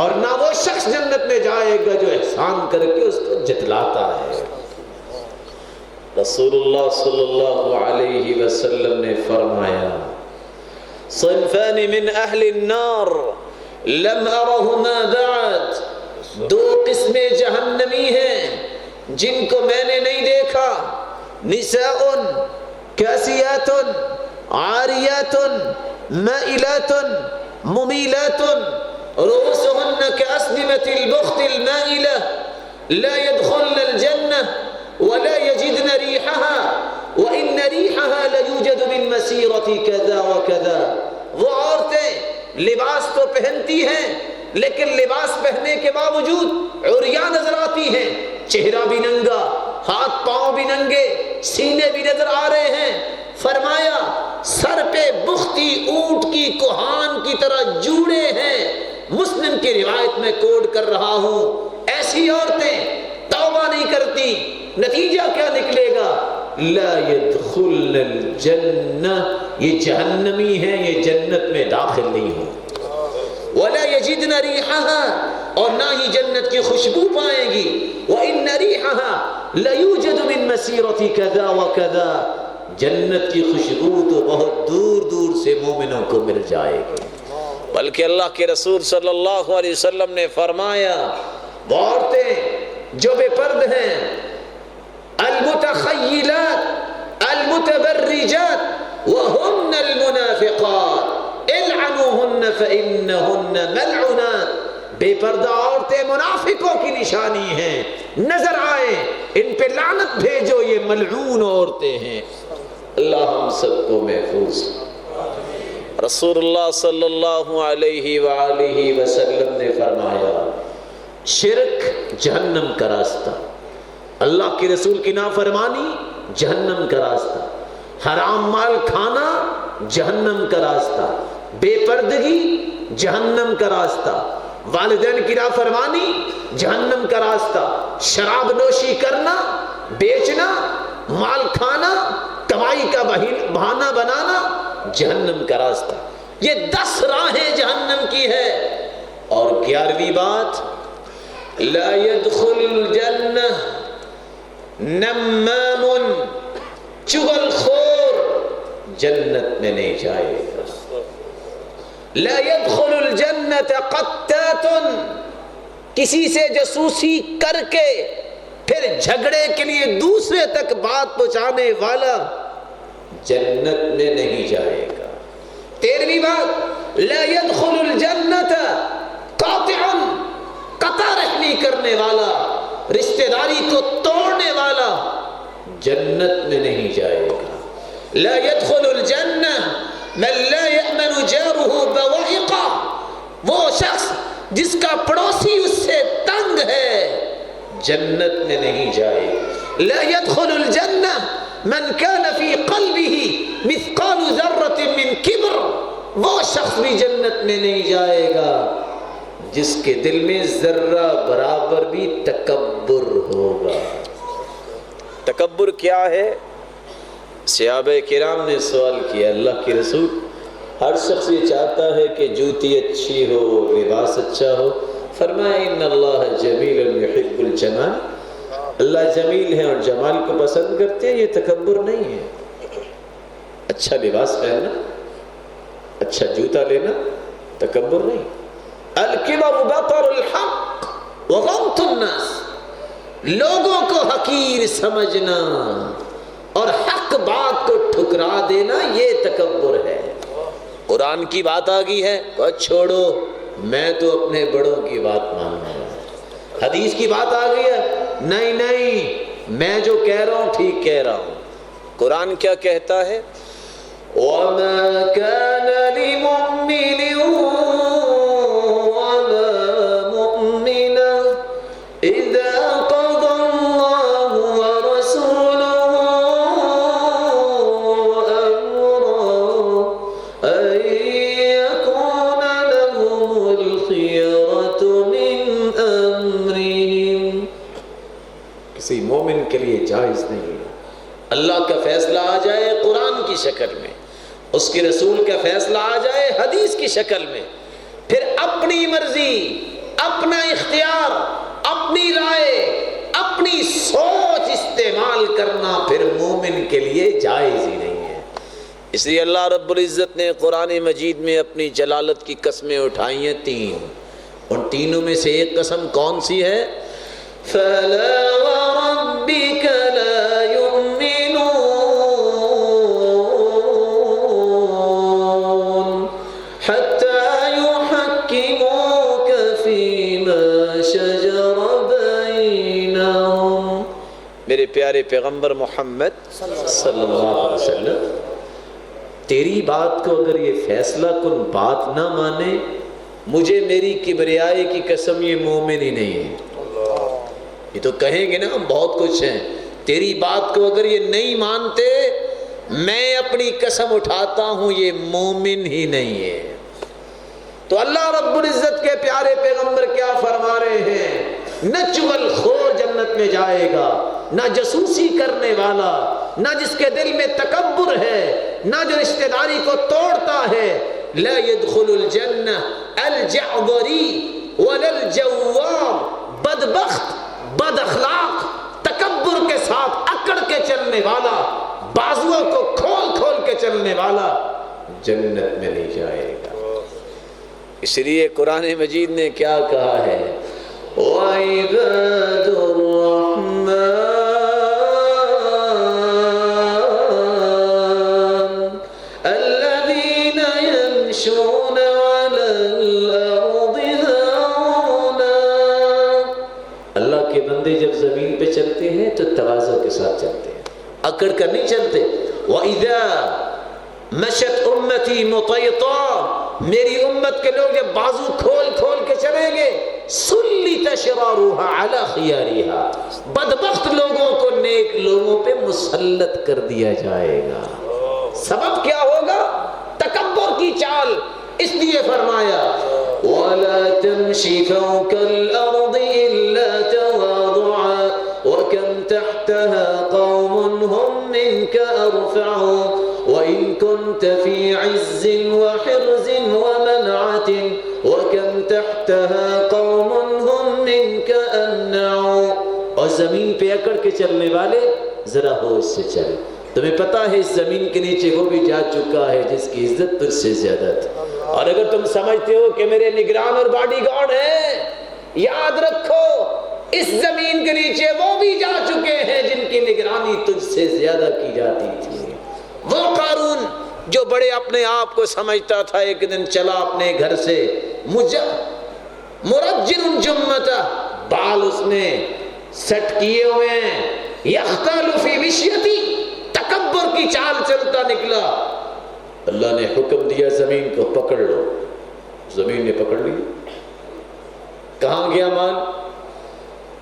اور نہ وہ شخص جنت میں جائے گا جو احسان کر کے اس کو جتلاتا ہے. رسول اللہ صلی اللہ علیہ وسلم نے فرمایا صنفان من اہل النار لم ارہما بعد، 2 قسمیں جہنمی ہیں جن کو میں نے نہیں دیکھا. نساء کاسیات عاریات مائلات ممیلات رؤوسهن كأسنمة البخت المائلة لا يدخلن الجنة ولا يجدن ريحها وإن ريحها ليوجد من مسيرة كذا وكذا. وہ عورتیں لباس تو پہنتی ہیں لیکن لباس پہننے کے باوجود عریاں نظر آتی ہیں، چہرہ بھی ننگا، ہاتھ پاؤں بھی ننگے، سینے بھی نظر آ رہے ہیں. فرمایا سر پہ بختی اونٹ کی کوہان کی طرح جوڑے ہیں. مسلم کی روایت میں کوڈ کر رہا ہوں. ایسی عورتیں توبہ نہیں کرتی، نتیجہ کیا نکلے گا؟ لا يدخلن الجنہ، یہ جہنمی ہیں، یہ جنت میں داخل نہیں ہوں. ولا يجدن ريحها، اور نہ ہی جنت کی خوشبو پائیں گی. وان ريحها ليوجد من مسيرة كذا وكذا، جنت کی خوشبو تو بہت دور دور سے مومنوں کو مل جائے گی. بلکہ اللہ کے رسول صلی اللہ علیہ وسلم نے فرمایا وہ عورتیں جو بے پرد ہیں، المتخیلات المتبرجات وہن المنافقات العنوہن فإنہن ملعونات، بے پردہ عورتیں منافقوں کی نشانی ہیں، نظر آئے ان پہ لعنت بھیجو، یہ ملعون عورتیں ہیں۔ اللہ ہم سب کو محفوظ۔ رسول اللہ صلی اللہ علیہ وآلہ وسلم نے فرمایا شرک جہنم کا راستہ، اللہ کے رسول کی نافرمانی جہنم کا راستہ، حرام مال کھانا جہنم کا راستہ، بے پردگی جہنم کا راستہ، والدین کی نافرمانی جہنم کا راستہ، شراب نوشی کرنا، بیچنا، مال کھانا، کمائی کا بہانہ بنانا جہنم کا راستہ۔ یہ 10 راہیں جہنم کی ہے۔ اور 11ویں بات، لا يدخل الجنہ نمام، چغل خور جنت میں نہیں جائے گا۔ لا يدخل الجنت قتات، کسی سے جاسوسی کر کے پھر جھگڑے کے لیے دوسرے تک بات پہنچانے والا جنت میں نہیں جائے گا۔ 13ویں بات، لا يدخل الجنت قاطع، قطع رحمی کرنے والا، رشتہ داری کو توڑنے والا جنت میں نہیں جائے گا۔ لا يدخل الجنہ من لا يأمن جارہ بوائقہ، وہ شخص جس کا پڑوسی اس سے تنگ ہے جنت میں نہیں جائے۔ لا يدخل الجنہ من كان في قلبه مثقال ذرة من کبر، وہ شخص بھی جنت میں نہیں جائے گا جس کے دل میں ذرہ برابر بھی تکبر ہوگا۔ تکبر کیا ہے؟ صحابہ کرام نے سوال کیا، اللہ کے رسول ہر شخص یہ چاہتا ہے کہ جوتی اچھی ہو، لباس اچھا ہو، فرمایا ان اللہ جمیل یحب الجمال، اللہ جمیل ہے اور جمال کو پسند کرتے ہیں، یہ تکبر نہیں ہے۔ اچھا لباس پہننا، اچھا جوتا لینا تکبر نہیں۔ الکبر بطر الحق وغمط الناس، لوگوں کو حقیر سمجھنا اور حق بات کو ٹھکرا دینا یہ تکبر ہے۔ قرآن کی بات آ گئی ہے تو چھوڑو، میں تو اپنے بڑوں کی بات ماننا ہے۔ حدیث کی بات آ گئی ہے، نہیں نہیں میں جو کہہ رہا ہوں ٹھیک کہہ رہا ہوں۔ قرآن کیا کہتا ہے؟ وَمَا كَانَ لِمُؤْمِنٍ وَلَا مُؤْمِنَةٍ إِذَا قَضَى اللَّهُ وَرَسُولُهُ أَمْرًا أَن يَكُونَ لَهُمُ الْخِيَرَةُ مِنْ أَمْرِهِمْ، کسی مومن کے لیے جائز نہیں ہے اللہ کا فیصلہ آ جائے قرآن کی شکل میں، اس کے رسول کا فیصلہ آ جائے حدیث کی شکل میں، پھر اپنی مرضی، اپنا اختیار، اپنی رائے، اپنی سوچ استعمال کرنا پھر مومن کے لیے جائز ہی نہیں ہے۔ اس لیے اللہ رب العزت نے قرآن مجید میں اپنی جلالت کی قسمیں اٹھائی ہیں 3، ان تینوں میں سے ایک قسم کون سی ہے؟ فَلَا وَرَبِّكَ لَا يُؤْمِنُونَ حَتَّى يُحَكِّمُوكَ فِيمَا شَجَرَ بَيْنَهُمْ، میرے پیارے پیغمبر محمد صلی اللہ علیہ وسلم، تیری بات کو اگر یہ فیصلہ کن بات نہ مانے، مجھے میری کبریائی کی قسم یہ مومن ہی نہیں ہے۔ یہ تو کہیں گے نا ہم بہت کچھ ہیں، تیری بات کو اگر یہ نہیں مانتے میں اپنی قسم اٹھاتا ہوں یہ مومن ہی نہیں ہے۔ تو اللہ رب العزت کے پیارے پیغمبر کیا فرما رہے ہیں؟ نہ چغل خور جنت میں جائے گا، نہ جاسوسی کرنے والا، نہ جس کے دل میں تکبر ہے، نہ جو رشتہ داری کو توڑتا ہے۔ لا يدخل الجنہ الجعبری ولا الجواب، بدبخت، بد اخلاق، تکبر کے ساتھ اکڑ کے چلنے والا، بازوؤں کو کھول کھول کے چلنے والا جنت میں نہیں جائے گا۔ اس لیے قرآن مجید نے کیا کہا ہے؟ وَعِبَادُ الرَّحْمَنِ الَّذِينَ يَمْشُونَ عَلَى الْأَرْضِ هَوْنًا۔ اللہ کے بندے جب زمین پہ چلتے ہیں تو تواضع کے ساتھ چلتے ہیں، اکڑ کر نہیں چلتے۔ وَإِذَا مشت امتی مطیطا، میری امت کے لوگ جب بازو کھول کھول کے چلیں گے، سلیت شرارها علی خیارها، بدبخت لوگوں کو نیک لوگوں پہ مسلط کر دیا جائے گا۔ سبب کیا ہوگا؟ تکبر کی چال۔ اس لیے فرمایا وَلَا تَمْشِ فَوْقَ الْأَرْضِ إِلَّا تَوَاضُعًا وَكَمْ تَحْتَهَا قَوْمٌ هُمْ مِنْكَ أَرْفَعُ وَإِن كُنْتَ فِي عِزٍّ وَحِرْزٍ وَمَنْعَةٍ وَكَمْ تَحْتَهَا قَوْمٌ هُمْ مِنْكَ أَمْنَعُ۔ اور زمین پہ اکڑ کے چلنے والے ذرا ہوش سے چل، تمہیں پتا ہے اس زمین کے نیچے وہ بھی جا چکا ہے جس کی عزت تجھ سے زیادہ تھی، اور اگر تم سمجھتے ہو کہ میرے نگران اور باڈی گارڈ ہیں، یاد رکھو اس زمین کے نیچے وہ بھی جا چکے ہیں جن کی نگرانی تجھ سے زیادہ کی جاتی تھی۔ وہ قارون جو بڑے اپنے آپ کو سمجھتا تھا، ایک دن چلا اپنے گھر سے مرجن جمتہ، بال اس نے سیٹ کیے ہوئے ہیں، یختال فی مشیتی، تکبر کی چال چلتا نکلا۔ اللہ نے حکم دیا زمین کو پکڑ لو، زمین نے پکڑ لی۔ کہاں گیا مال؟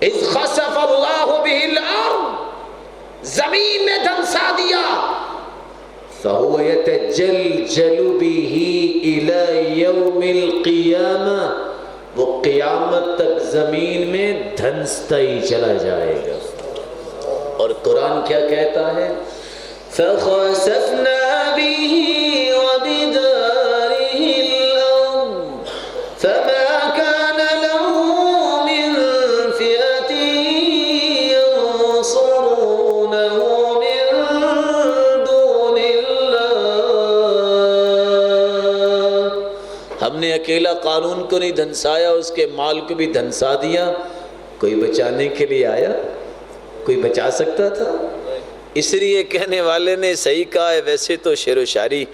اذ خسف اللہ بہ الارض، زمین نے دھنسا دیا۔ فَهُوَ يَتَجَلْجَلُ بِهِ إِلَى يَوْمِ الْقِيَامَةِ، وہ قیامت تک زمین میں دھنستا ہی چلا جائے گا۔ اور قرآن کیا کہتا ہے؟ فَخَسَفْنَا بِهِ وَبِدَارِهِ الْأَرْضَ فَمَا كَانَ لَهُ مِنْ فِئَةٍ يَنْصُرُونَهُ مِنْ دُونِ اللَّهِ۔ ہم نے اکیلا قانون کو نہیں دھنسایا، اس کے مال کو بھی دھنسا دیا۔ کوئی بچانے کے لیے آیا؟ کوئی بچا سکتا تھا؟ اس لیے کہنے والے نے صحیح کہا ہے، ویسے تو شعر و شاعری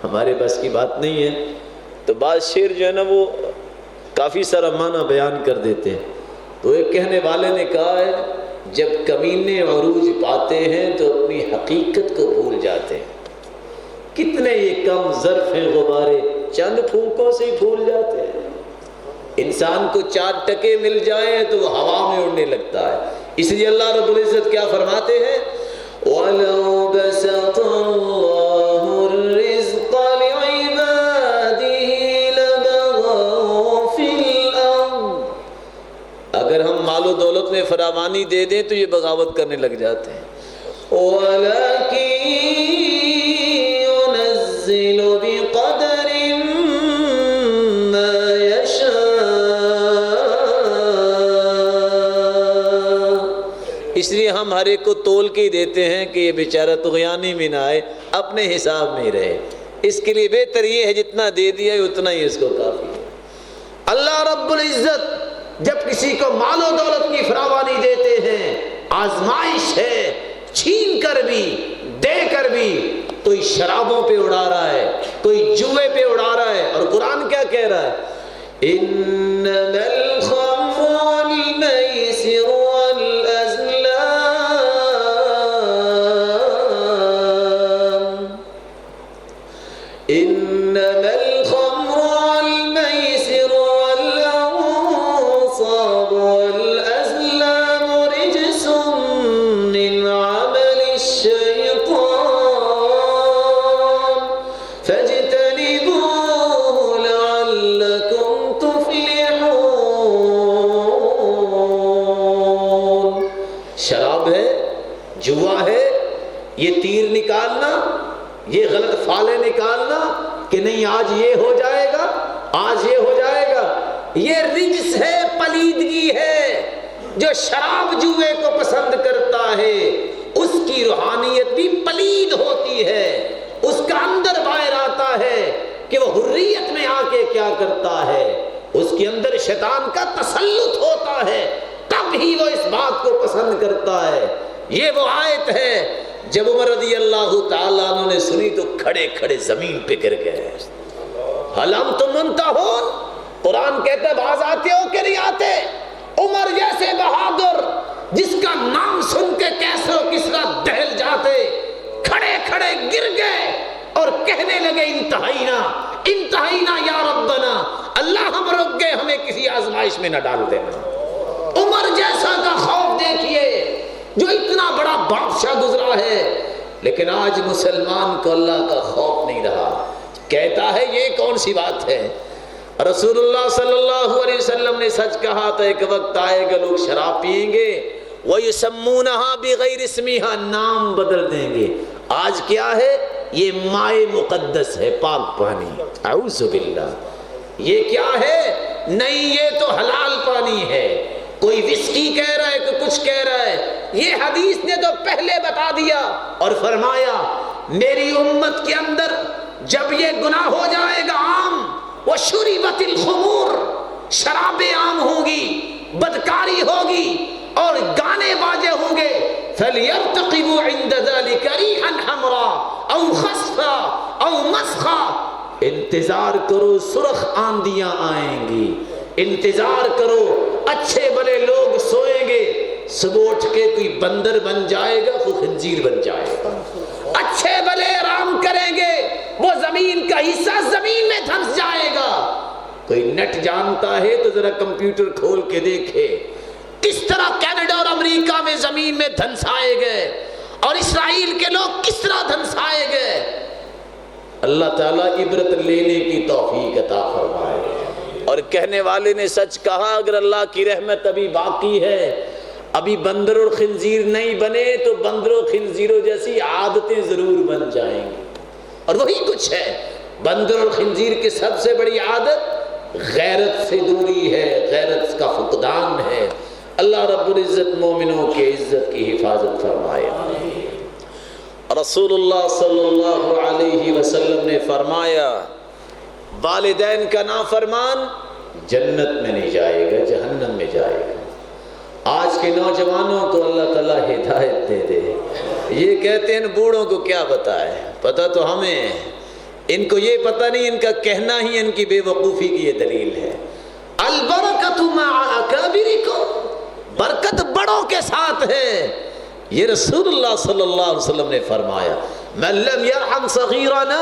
ہمارے بس کی بات نہیں ہے، تو بعض شعر جو ہے نا وہ کافی سارا معنی بیان کر دیتے ہیں۔ تو ایک کہنے والے نے کہا ہے، جب کمینے عروج پاتے ہیں تو اپنی حقیقت کو بھول جاتے ہیں۔ کتنے یہ کم ظرف ہیں غبارے، چند پھونکوں سے ہی پھول جاتے ہیں۔ انسان کو 4 ٹکے مل جائیں تو وہ ہوا میں اڑنے لگتا ہے۔ اس لیے اللہ رب العزت کیا فرماتے ہیں؟ وَلَوْ بَسَطَ اللَّهُ الرِّزْقَ لِعِبَادِهِ لَبَغَوْا فِي الْأَرْضِ، اگر ہم مال و دولت میں فراوانی دے دیں تو یہ بغاوت کرنے لگ جاتے ہیں۔ وَلَكِنْ يُنَزِّلُ بِقَدَرٍ مَا يَشَاءُ، اس لیے ہم ہر ایک کو تول کے ہی دیتے ہیں کہ یہ بیچارہ طغیانی میں نہ آئے، اپنے حساب میں ہی رہے۔ اس کے لیے بہتر یہ ہے جتنا دے دیا ہے اتنا ہی اس کو کافی ہے۔ اللہ رب العزت جب کسی کو مال و دولت کی فراوانی دیتے ہیں، آزمائش ہے، چھین کر بھی دے کر بھی، کوئی شرابوں پہ اڑا رہا ہے، کوئی جوئے پہ اڑا رہا ہے۔ اور قرآن کیا کہہ رہا ہے؟ انما الخمر والمیسر والازلام، انما الخمر والمیسر والانصاب والازلام رجس من عمل الشیطان فاجتنبوه لعلکم تفلحون۔ شراب ہے، جوا ہے، یہ تیر نکالنا، یہ غلط فالے نکالنا کہ نہیں آج یہ ہو جائے گا، آج یہ ہو جائے گا، یہ رجس ہے، پلیدگی ہے۔ جو شراب جوے کو پسند کرتا ہے اس کی روحانیت بھی پلید ہوتی ہے، اس کا اندر باہر آتا ہے، کہ وہ حریت میں آ کے کیا کرتا ہے، اس کے اندر شیطان کا تسلط ہوتا ہے، تب ہی وہ اس بات کو پسند کرتا ہے۔ یہ وہ آیت ہے جب عمر رضی اللہ تعالیٰ عنہ نے سنی تو کھڑے کھڑے زمین پہ گر گئے۔ حل انتم منتہون، قرآن کہتا ہے باز آتے ہو کہ نہیں آتے؟ عمر جیسے بہادر جس کا نام سن کے کیسر و کسریٰ دہل جاتے، کھڑے کھڑے گر گئے اور کہنے لگے انتہینا انتہینا یا ربنا، اللہ ہم رک گئے، ہمیں کسی آزمائش میں نہ ڈال دینا۔ عمر جیسا کا خوف دیکھیے جو اتنا بڑا بادشاہ گزرا ہے، لیکن آج مسلمان کو اللہ کا خوف نہیں رہا۔ کہتا ہے یہ کون سی بات ہے؟ رسول اللہ صلی اللہ علیہ وسلم نے سچ کہا تھا، ایک وقت آئے گا لوگ شراب پیئیں گے، وَيُسَمُّونَهَا بِغَيْرِ اسْمِهَا، نام بدل دیں گے۔ آج کیا ہے؟ یہ مائے مقدس ہے، پاک پانی، اعوذ باللہ۔ یہ کیا ہے؟ نہیں، یہ تو حلال پانی ہے۔ کوئی وسکی کہہ رہا ہے، کوئی کچھ کہہ رہا ہے، یہ حدیث نے تو پہلے بتا دیا اور فرمایا میری امت کے اندر جب یہ گناہ ہو جائے گا عام، وَشُرِبَتِ الْخُمُورِ، شرابیں عام ہوں گی، بدکاری ہوگی اور گانے باجے ہوں گے، فَلْيَرْتَقِبُوا عِنْدَ ذَلِكَ رِيحًا حَمْرًا أَوْ خَصْفًا أَوْ مَسْخًا، انتظار کرو سرخ آندیاں آئیں گی، انتظار کرو اچھے بھلے لوگ سوئیں گے، صبح اٹھ کے کوئی بندر بن جائے گا، کوئی خنزیر بن جائے گا، اچھے بھلے آرام کریں گے، وہ زمین کا حصہ زمین میں دھنس جائے گا۔ کوئی نٹ جانتا ہے تو ذرا کمپیوٹر کھول کے دیکھے کس طرح کینیڈا اور امریکہ میں زمین میں دھنسائے گئے اور اسرائیل کے لوگ کس طرح دھنسائے گئے۔ اللہ تعالیٰ عبرت لینے کی توفیق عطا فرمائے۔ اور کہنے والے نے سچ کہا، اگر اللہ کی رحمت ابھی باقی ہے، ابھی بندر اور خنزیر نہیں بنے تو بندروں خنزیروں جیسی عادتیں ضرور بن جائیں گی۔ اور وہی کچھ ہے، بندر اور خنزیر کی سب سے بڑی عادت غیرت سے دوری ہے، غیرت کا فقدان ہے۔ اللہ رب العزت مومنوں کی عزت کی حفاظت فرمائے۔ رسول اللہ صلی اللہ علیہ وسلم نے فرمایا والدین کا نافرمان جنت میں نہیں جائے گا، جہنم میں جائے گا۔ آج کے نوجوانوں کو اللہ تعالیٰ ہدایت دے دے۔ یہ کہتے ہیں بوڑھوں کو کیا پتہ ہے، پتہ تو ہمیں ہے، ان کو یہ پتہ نہیں، ان کا کہنا ہی ان کی بے وقوفی کی یہ دلیل ہے۔ البرکۃ مع اکابرکم، برکت بڑوں کے ساتھ ہے، یہ رسول اللہ صلی اللہ علیہ وسلم نے فرمایا۔ من لم یرحم صغیرنا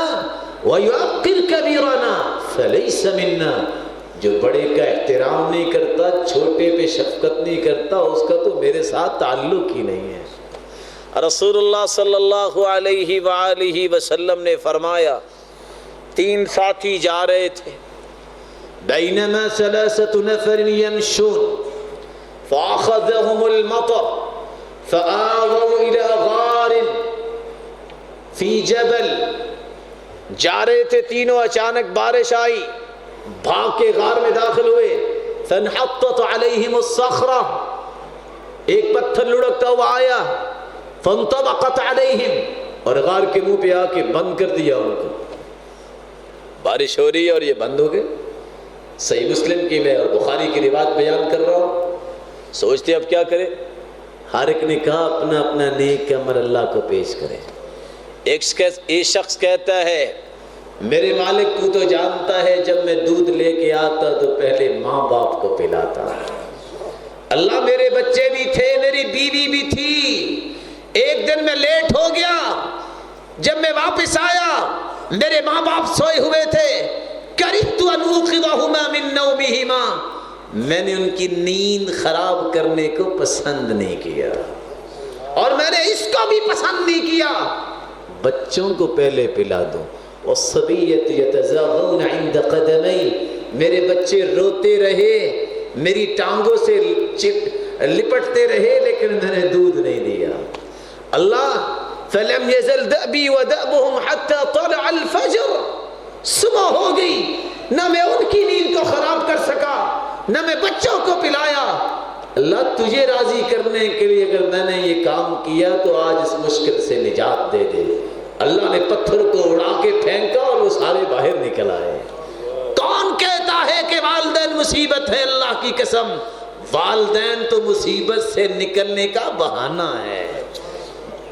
ویعقر کبیرنا فلیس منا، جو بڑے کا احترام نہیں کرتا، چھوٹے پہ شفقت نہیں کرتا، اس کا تو میرے ساتھ تعلق ہی نہیں ہے۔ رسول اللہ صلی اللہ علیہ وآلہ وسلم نے فرمایا، تین ساتھی جا رہے تھے، بینما ثلاثۃ نفر یمشون فأخذهم المطر فآووا إلى غار فی جبل، جا رہے تھے تینوں، اچانک بارش آئی، بھاگ کے غار میں داخل ہوئے، فانحطت علیہم الصخرہ، ایک پتھر لڑکتا ہوا آیا، فانطبقت علیہم، اور غار کے منہ پہ آ کے بند کر دیا ان کو۔ بارش ہو رہی ہے اور یہ بند ہو گئے۔ صحیح مسلم کی میں اور بخاری کی روایت بیان کر رہا ہوں۔ سوچتے اب کیا کرے؟ ہر ایک نے کہا اپنا اپنا نیک عمل اللہ کو پیش کرے۔ ایک شخص کہتا ہے میرے مالک کو تو جانتا ہے، جب میں دودھ لے کے آتا تو پہلے ماں باپ کو پلاتا، اللہ میرے بچے بھی تھے، میری بیوی بھی تھی، ایک دن میں لیٹ ہو گیا، جب میں واپس آیا میرے ماں باپ سوئے ہوئے تھے، کرہت ان اوقظہما من نومہما، میں نے ان کی نیند خراب کرنے کو پسند نہیں کیا، اور میں نے اس کو بھی پسند نہیں کیا، بچوں کو پہلے پلا دو۔ والصبیۃ یتزاغون عند قدمی، میرے بچے روتے رہے، میری ٹانگوں سے لپٹتے رہے، لیکن میں نے دودھ نہیں دیا۔ اللہ فلم یزل دأبی ودأبهم حتی طلع الفجر، صبح ہو گئی، نہ میں ان کی نیند کو خراب کر سکا، نہ میں بچوں کو پلایا۔ اللہ تجھے راضی کرنے کے لیے اگر میں نے یہ کام کیا تو آج اس مشکل سے نجات دے دے۔ اللہ نے پتھر کو اڑا کے پھینکا اور وہ سارے باہر نکل آئے۔ کون کہتا ہے کہ والدین مصیبت ہے؟ اللہ کی قسم، والدین تو مصیبت سے نکلنے کا بہانہ ہے،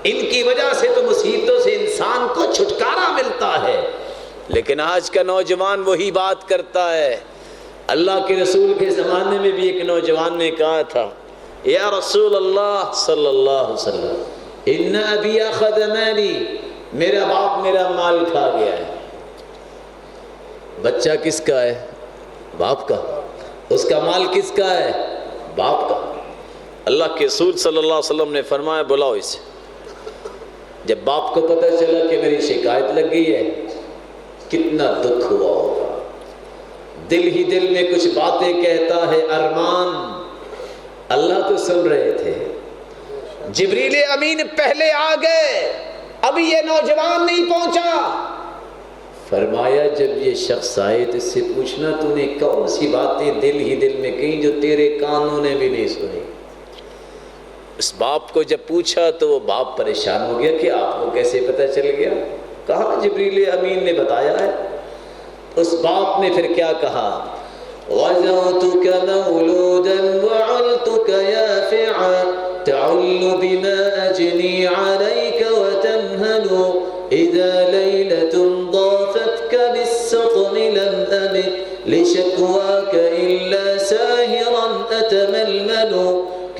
ان کی وجہ سے تو مصیبتوں سے انسان کو چھٹکارا ملتا ہے۔ لیکن آج کا نوجوان وہی بات کرتا ہے۔ اللہ کے رسول کے زمانے میں بھی ایک نوجوان نے کہا تھا، یا رسول اللہ صلی اللہ علیہ وسلم، ان ابی اخذ مالی، میرا باپ میرا مال کھا گیا ہے۔ بچہ کس کا ہے؟ باپ کا۔ اس کا مال کس کا ہے؟ باپ کا۔ اللہ کے رسول صلی اللہ علیہ وسلم نے فرمایا بلاؤ اسے۔ جب باپ کو پتہ چلا کہ میری شکایت لگ گئی ہے، کتنا دکھ ہوا ہوگا، دل ہی دل میں کچھ باتیں کہتا ہے۔ ارمان اللہ تو سن رہے تھے، جبریل امین پہلے آ گئے، ابھی یہ نوجوان نہیں پہنچا۔ فرمایا جب یہ شخص آئے تو اس سے پوچھنا تو نے کون سی باتیں دل ہی دل میں کہیں جو تیرے کانوں نے بھی نہیں سنی۔ اس باپ کو جب پوچھا تو وہ باپ پریشان ہو گیا کہ آپ کو کیسے پتہ چل گیا؟ کہا جبریل امین نے بتایا ہے۔ اس باپ نے پھر کیا کہا؟ وَزَوْتُكَ مَوْلُودًا وَعَلْتُكَ يَافِعًا تَعُلُّ بِمَا أَجْنِي عَلَيْكَ وَتَنْهَلُ إِذَا لَيْلَةٌ ضَافَتْكَ بِالسَّقْمِ لَمْ أَمِتْ لِشَكْوَاكَ إِلَّا سَاهِرًا أَتَمَلْمَلُ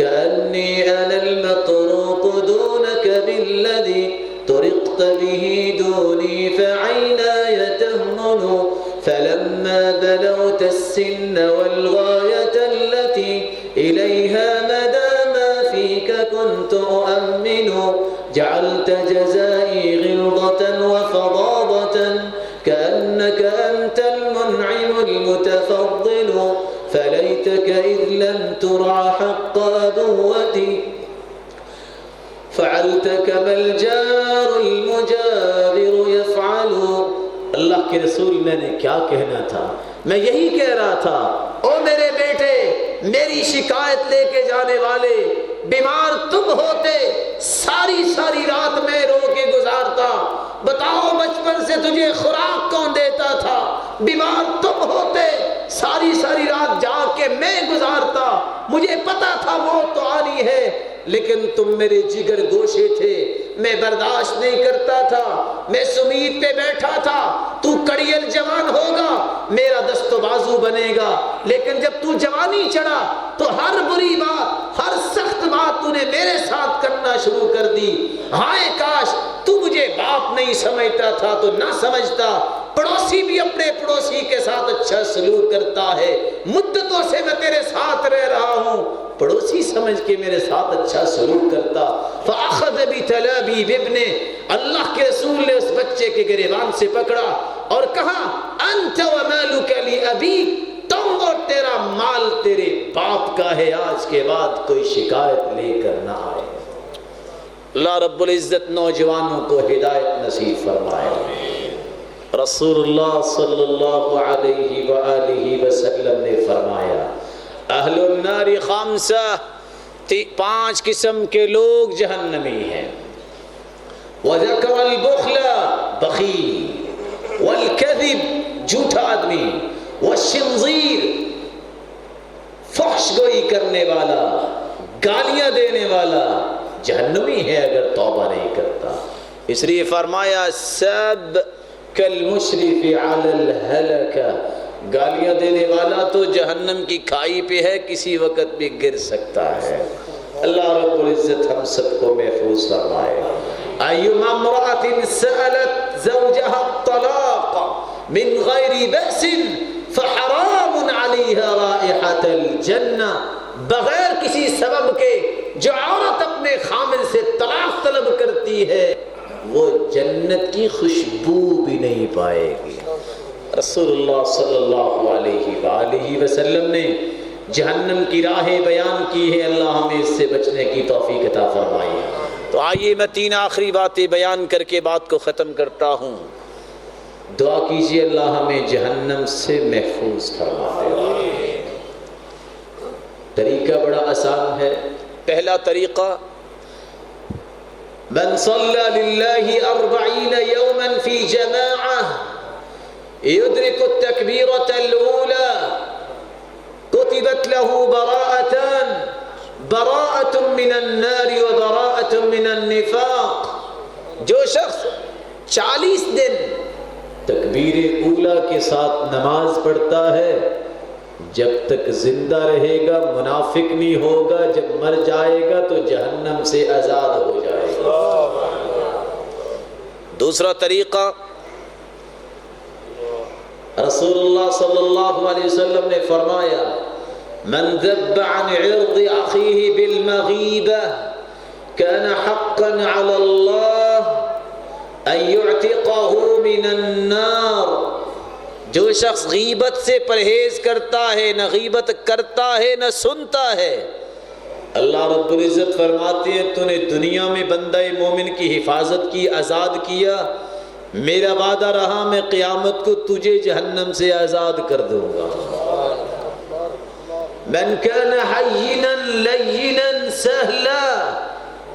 كَأَنِّي أَنَا الْمَطْرُوقُ دُونَكَ بِالَّذِي طُرِقْتَ بِهِ دُونِي فَعَيْنَايَ تَهْمُلُ فَلَمَّا بَلَغْتَ السِّنَّ وَالْغَايَةَ الَّتِي إِلَيْهَا مَدَى مَا فِيكَ كُنْتُ أُؤَمِّنُ جَعَلْتَ جَزَائِي غِلْظَةً وَفَضَاضَةً كَأَنَّكَ أَنْتَ الْمُنْعِمُ الْمُتَفَضِّلُ فَلَيْتَكَ إِذْ لَمْ تُرْعَ حَقَّ أَبُوَّتِي فعلت كما الجار المجاور يفعل۔ اللہ کے رسول میں نے کیا کہنا تھا؟ میں یہی کہہ رہا تھا، او میرے بیٹے، میری شکایت لے کے جانے والے، بیمار تم ہوتے، ساری ساری رات میں رو کے گزارتا، بتاؤ بچپن سے تجھے خوراک کون دیتا تھا؟ بیمار تم ہوتے، ساری ساری رات جاگ کے میں گزارتا، مجھے پتا تھا موت تو آنی ہے، لیکن تم میرے جگر گوشے تھے، میں برداشت نہیں کرتا تھا، میں سمید پہ بیٹھا تھا، تو کڑیل جوان ہوگا، میرا دست و بازو بنے گا، لیکن جب تو جوانی چڑھا تو ہر بری بات، ہر سخت بات تو نے میرے ساتھ کرنا شروع کر دی۔ ہائے کاش تو مجھے باپ نہیں سمجھتا تھا تو نہ سمجھتا۔ پڑوسی بھی اپنے پڑوسی کے ساتھ اچھا سلوک کرتا ہے، مدتوں سے میں تیرے ساتھ رہ رہا ہوں، پڑوسی سمجھ کے میرے ساتھ اچھا سلوک کرتا۔ فَأَخَذَ بِتَلَابِيبِ ابْنِ، اللہ کے رسول نے اس بچے کے گریبان سے پکڑا اور کہا أَنْتَ وَمَالُكَ لِأَبِيكَ، تم اور تیرا مال تیرے باپ کا ہے، آج کے بعد کوئی شکایت لے کر نہ آئے۔ اللہ رب العزت نوجوانوں کو ہدایت نصیب فرمائے۔ رسول اللہ صلی اللہ علیہ وآلہ وسلم نے فرمایا اہل النار خمسہ، 5 قسم کے لوگ جہنمی ہیں۔ وذکر البخل، بخیل، والکذب، جھوٹا آدمی، والشنظیر، فحش گوئی کرنے والا، گالیاں دینے والا، جہنمی ہے اگر توبہ نہیں کرتا۔ اس لیے فرمایا سب کالمشرف علی الہلکہ، گالیاں دینے والا تو جہنم کی کھائی پہ ہے، کسی وقت بھی گر سکتا ہے۔ اللہ رب العزت ہم سب کو محفوظ فرمائے۔ ایما امرأة سألت زوجها الطلاق من غیر بأس فحرام علیہا رائحة الجنہ، بغیر کسی سبب کے جو عورت اپنے خامن سے طلاق طلب کرتی ہے وہ جنت کی خوشبو بھی نہیں پائے گی۔ رسول اللہ صلی اللہ علیہ وآلہ وسلم نے جہنم کی راہیں بیان کی ہے، اللہ ہمیں اس سے بچنے کی توفیق عطا فرمائے۔ تو آئیے میں 3 آخری باتیں بیان کر کے بات کو ختم کرتا ہوں۔ دعا کیجئے اللہ ہمیں جہنم سے محفوظ فرما دے۔ طریقہ بڑا آسان ہے۔ پہلا طریقہ، من صلى لله 40 يوما في جماعة يدرك التكبيرة الأولى كتبت له براءتان، براءة من النار وبراءة من النفاق. جو شخص 40 دن تکبیر اولا کے ساتھ نماز پڑھتا ہے، جب تک زندہ رہے گا منافق نہیں ہوگا، جب مر جائے گا تو جہنم سے آزاد ہو جائے گا. دوسرا طریقہ، رسول اللہ صلی اللہ علیہ وسلم نے فرمایا من ذب عن عرض اخیہ بالمغیبہ كان حقا على اللہ ان يعتقه من النار. جو شخص غیبت سے پرہیز کرتا ہے، نہ غیبت کرتا ہے نہ سنتا ہے، اللہ رب العزت فرماتے ہیں تو نے دنیا میں بندہ مومن کی حفاظت کی، آزاد کیا، میرا وعدہ رہا میں قیامت کو تجھے جہنم سے آزاد کر دوں گا. من کان حینا لینا سہلا،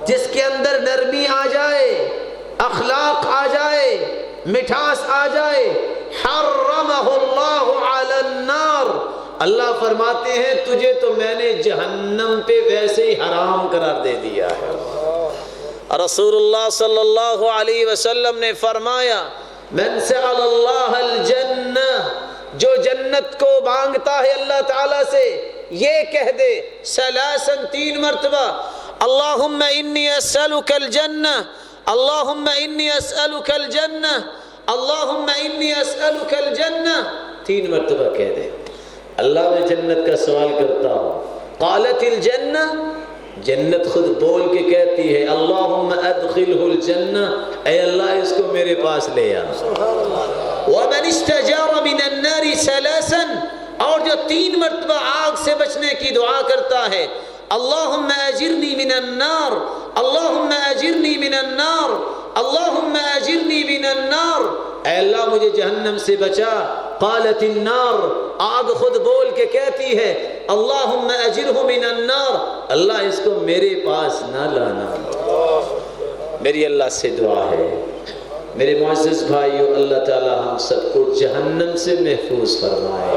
جس کے اندر نرمی آ جائے، اخلاق آ جائے، مٹھاس آ جائے، حرمہ اللہ علی النار، اللہ فرماتے ہیں تجھے تو میں نے جہنم پہ ویسے ہی حرام قرار دے دیا ہے. رسول اللہ صلی اللہ علیہ وسلم نے فرمایا من سأل اللہ الجنہ، جو جنت کو مانگتا ہے اللہ تعالیٰ سے یہ کہہ دے ثلاثاً 3 مرتبہ اللہم انی اسألک الجنہ، اللہم انی اسألک الجنہ، اللہم انی اسألک الجنہ، 3 مرتبہ کہہ دے اللہ میں جنت کا سوال کرتا ہوں. قالت الجنہ، جنت خود بول کے کہتی ہے اللہم ادخلہ الجنہ، اے اللہ اس کو میرے پاس لے آ. ومن استجار من النار ثلاثا، اور جو 3 مرتبہ آگ سے بچنے کی دعا کرتا ہے اللہم اجرنی من النار، اللہم اجرنی من النار، اللہم اجرنی من النار، اے اللہ مجھے جہنم سے بچا. قالت النار، آگ خود بول کے کہتی ہے اللہم اجرہ من النار، اللہ اس کو میرے پاس نہ لانا. میری اللہ سے دعا ہے میرے معزز بھائیو، اللہ تعالی ہم سب کو جہنم سے محفوظ فرمائے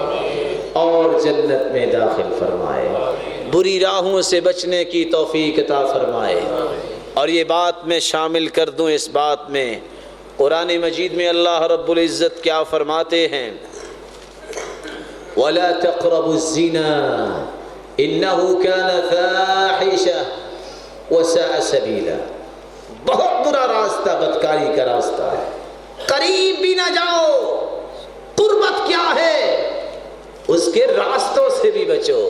اور جنت میں داخل فرمائے، بری راہوں سے بچنے کی توفیق عطا فرمائے. اور یہ بات میں شامل کر دوں اس بات میں، قرآن مجید میں اللہ رب العزت کیا فرماتے ہیں وَلَا تَقْرَبُوا الزِّنَا إِنَّهُ كَانَ فَاحِشَةً وَسَاءَ سَبِيلًا. بہت برا راستہ بدکاری کا راستہ ہے، قریب بھی نہ جاؤ. قربت کیا ہے؟ اس کے راستوں سے بھی بچو.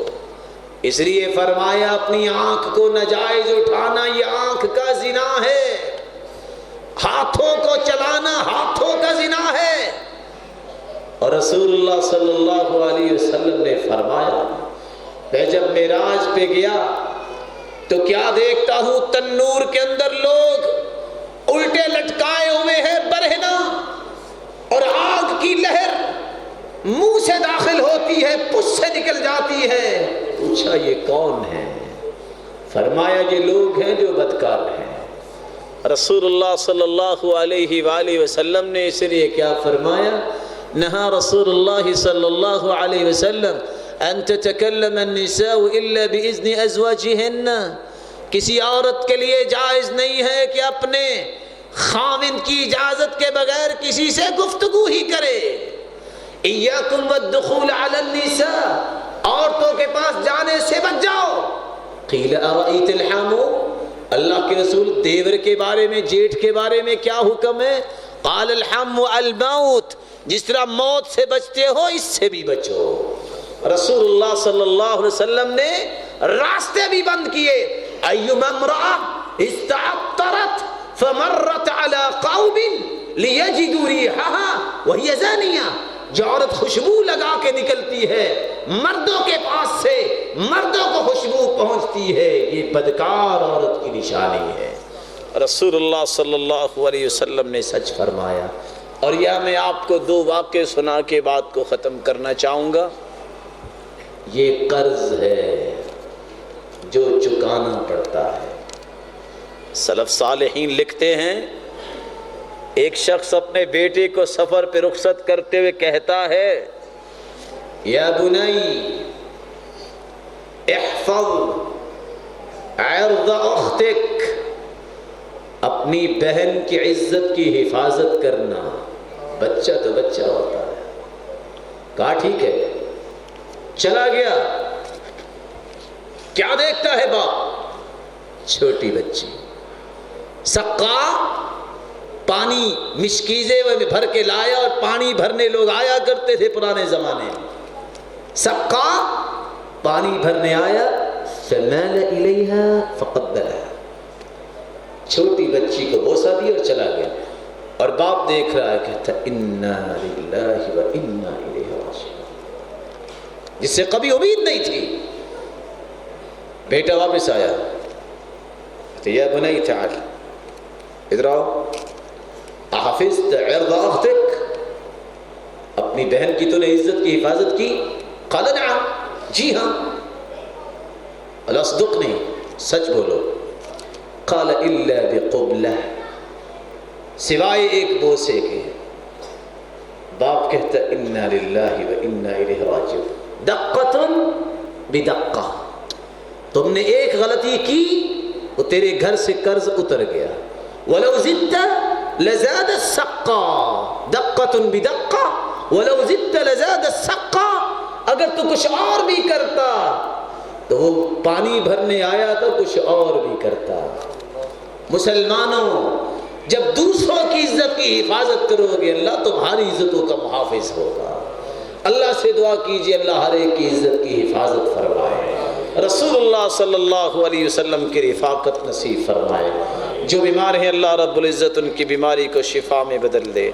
اس لیے فرمایا اپنی آنکھ کو ناجائز اٹھانا یہ آنکھ کا زنا ہے، ہاتھوں کو چلانا ہاتھوں کا زنا ہے. اور رسول اللہ صلی اللہ علیہ وسلم نے فرمایا میں جب معراج پہ گیا تو کیا دیکھتا ہوں، تنور کے اندر لوگ الٹے لٹکائے ہوئے ہیں برہنہ، اور آگ کی لہر منہ سے داخل ہوتی ہے، پش سے نکل جاتی ہے. پوچھا یہ کون ہے؟ فرمایا یہ لوگ ہیں جو بدکار ہیں. رسول اللہ صلی اللہ علیہ وآلہ وسلم نے اس لیے کیا فرمایا، نہا رسول اللہ صلی اللہ علیہ وسلم ان تتکلم النساء الا باذن ازواجهن، کسی عورت کے لیے جائز نہیں ہے کہ اپنے خاوند کی اجازت کے بغیر کسی سے گفتگو ہی کرے. ایاکم والدخول علی النساء، عورتوں کے پاس جانے سے بچ جاؤ. قیل ارأیت الحمو، اللہ کے رسول دیور کے بارے میں، جیٹھ کے بارے میں کیا حکم ہے؟ قال الحم الموت، جس طرح موت سے بچتے ہو اس سے بھی بچو. رسول اللہ صلی اللہ علیہ وسلم نے راستے بھی بند کیے. ایما امرأة استعطرت فمرت على قوم لیجدوا ریحها وہی زانیہ، جو عورت خوشبو لگا کے نکلتی ہے مردوں کے پاس سے، مردوں کو خوشبو پہنچتی ہے، یہ بدکار عورت کی نشانی ہے. رسول اللہ صلی اللہ علیہ وسلم نے سچ فرمایا. اور یہ میں آپ کو 2 واقعے سنا کے بات کو ختم کرنا چاہوں گا. یہ قرض ہے جو چکانا پڑتا ہے. سلف صالحین لکھتے ہیں ایک شخص اپنے بیٹے کو سفر پہ رخصت کرتے ہوئے کہتا ہے یا بنی احفظ عرض اختک، اپنی بہن کی عزت کی حفاظت کرنا۔ بچہ تو بچہ ہوتا ہے، کہا ٹھیک ہے، چلا گیا۔ کیا دیکھتا ہے باپ؟ چھوٹی بچی، سقا پانی مشکیزے میں بھر کے لایا، اور پانی بھرنے لوگ آیا کرتے تھے پرانے زمانے میں۔ سقا پانی بھرنے آیا، فمال الیہا فقبلہا، چھوٹی بچی کو بوسہ دیا اور چلا گیا۔ اور باپ دیکھ رہا ہے، کہتا انا للہ و انا الیہ راجعون، جس سے کبھی امید نہیں تھی۔ بیٹا واپس آیا، کہتا یا بنی تعال، ادھر آؤ، احفظت عرض اختک، اپنی بہن کی تو نے عزت کی حفاظت کی؟ قال نعم، جی ہاں۔ الاصدقنی، سچ بولو۔ قال الا بقبلہ، سوائے ایک بوسے کے۔ باپ کہتا انا للہ و انا الیہ راجعون، دقۃ بدقہ، تم نے ایک غلطی کی وہ تیرے گھر سے قرض اتر گیا۔ ولو زدت لزاد السقا، دقۃ بدقہ ولو زدت لزاد السقا، اگر تو کچھ اور بھی کرتا تو وہ پانی بھرنے آیا تو کچھ اور بھی کرتا۔ مسلمانوں، جب دوسروں کی عزت کی حفاظت کرو گے اللہ تمہاری عزتوں کا محافظ ہوگا۔ اللہ سے دعا کیجئے اللہ ہر ایک کی عزت کی حفاظت فرمائے، رسول اللہ صلی اللہ علیہ وسلم کی رفاقت نصیب فرمائے۔ جو بیمار ہیں اللہ رب العزت ان کی بیماری کو شفا میں بدل دے،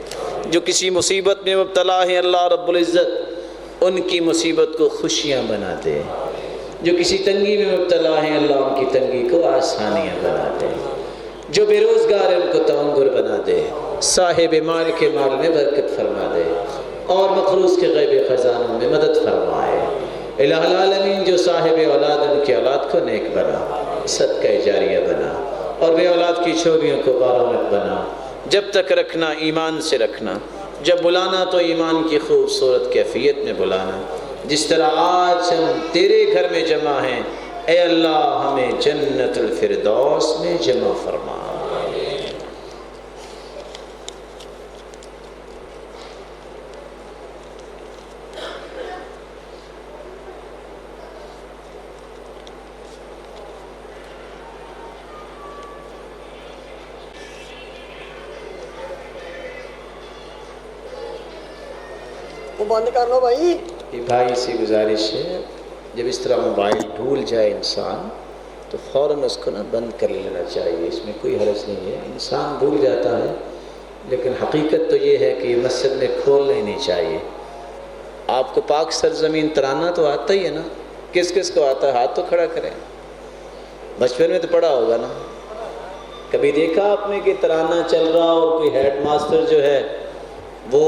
جو کسی مصیبت میں مبتلا ہیں اللہ رب العزت ان کی مصیبت کو خوشیاں بنا دے، جو کسی تنگی میں مبتلا ہیں اللہ ان کی تنگی کو آسانیاں بنا دے، جو بے روزگار ہیں ان کو تمنگر بنا دے، صاحب مال کے مال میں برکت فرما دے، اور مخلوق کے غیب خزانوں میں مدد فرمائے۔ الہ العالمین جو صاحب اولاد ان کی اولاد کو نیک بنا، صدقہ جاریہ بنا، اور بے اولاد کی چھوڑیوں کو بارونق بنا۔ جب تک رکھنا ایمان سے رکھنا، جب بلانا تو ایمان کی خوبصورت کیفیت میں بلانا۔ جس طرح آج ہم تیرے گھر میں جمع ہیں، اے اللہ ہمیں جنت الفردوس میں جمع فرما۔ وہ بند کر لو بھائی۔ بھائی سے گزارش ہے، جب اس طرح موبائل بھول جائے انسان تو فوراً اس کو بند کر لینا چاہیے، اس میں کوئی حرج نہیں ہے۔ انسان بھول جاتا ہے، لیکن حقیقت تو یہ ہے کہ یہ مسجد میں کھولنا ہی نہیں چاہیے۔ آپ کو پاک سرزمین ترانہ تو آتا ہی ہے نا، کس کس کو آتا ہے؟ ہاتھ تو کھڑا کریں۔ بچپن میں تو پڑھا ہوگا نا، کبھی دیکھا آپ نے کہ ترانہ چل رہا اور کوئی ہیڈ ماسٹر جو ہے وہ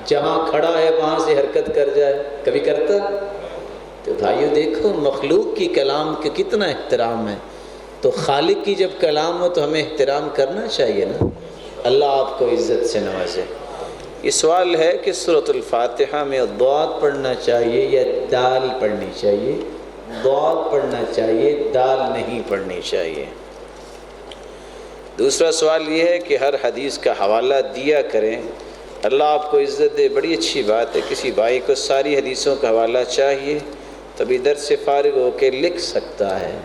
جہاں کھڑا ہے وہاں سے حرکت کر جائے؟ کبھی کرتا؟ تو بھائیو دیکھو مخلوق کی کلام کے کتنا احترام ہے، تو خالق کی جب کلام ہو تو ہمیں احترام کرنا چاہیے نا۔ اللہ آپ کو عزت سے نوازے۔ یہ سوال ہے کہ سورۃ الفاتحہ میں ضاد پڑھنا چاہیے یا دال پڑھنی چاہیے؟ ضاد پڑھنا چاہیے، دال نہیں پڑھنی چاہیے۔ دوسرا سوال یہ ہے کہ ہر حدیث کا حوالہ دیا کریں۔ اللہ آپ کو عزت دے، بڑی اچھی بات ہے۔ کسی بھائی کو ساری حدیثوں کا حوالہ چاہیے تبھی درس سے فارغ ہو کے لکھ سکتا ہے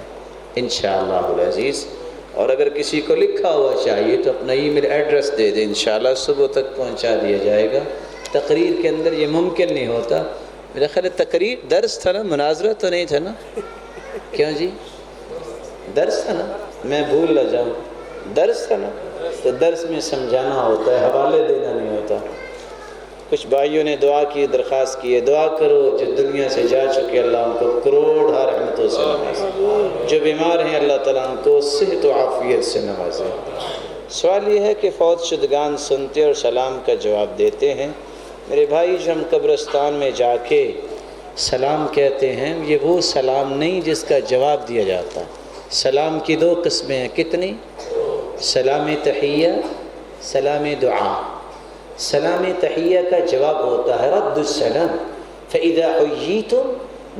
انشاءاللہ العزیز، اور اگر کسی کو لکھا ہوا چاہیے تو اپنا ای میل ایڈریس دے دیں، انشاءاللہ صبح تک پہنچا دیا جائے گا۔ تقریر کے اندر یہ ممکن نہیں ہوتا۔ میرا خیال ہے تقریر درس تھا نا، مناظرہ تو نہیں تھا نا؟ کیوں جی؟ درس تھا نا، میں بھول نہ جاؤں، درس تھا نا، تو درس میں سمجھانا ہوتا ہے، حوالے دینا نہیں ہوتا۔ کچھ بھائیوں نے دعا کی، درخواست کی ہے، دعا کرو جو دنیا سے جا چکے اللہ ان کو کروڑ رحمتوں سے نوازے، جو بیمار ہیں اللہ تعالیٰ ان کو صحت و عافیت سے نوازے۔ سوال یہ ہے کہ فوت شدگان سنتے اور سلام کا جواب دیتے ہیں۔ میرے بھائی، جو ہم قبرستان میں جا کے سلام کہتے ہیں، یہ وہ سلام نہیں جس کا جواب دیا جاتا۔ سلام کی دو قسمیں ہیں، کتنی؟ سلام تحیہ، سلام دعا۔ سلام تحیہ کا جواب ہوتا ہے رد السلام، فَإِذَا حُيِّيتُم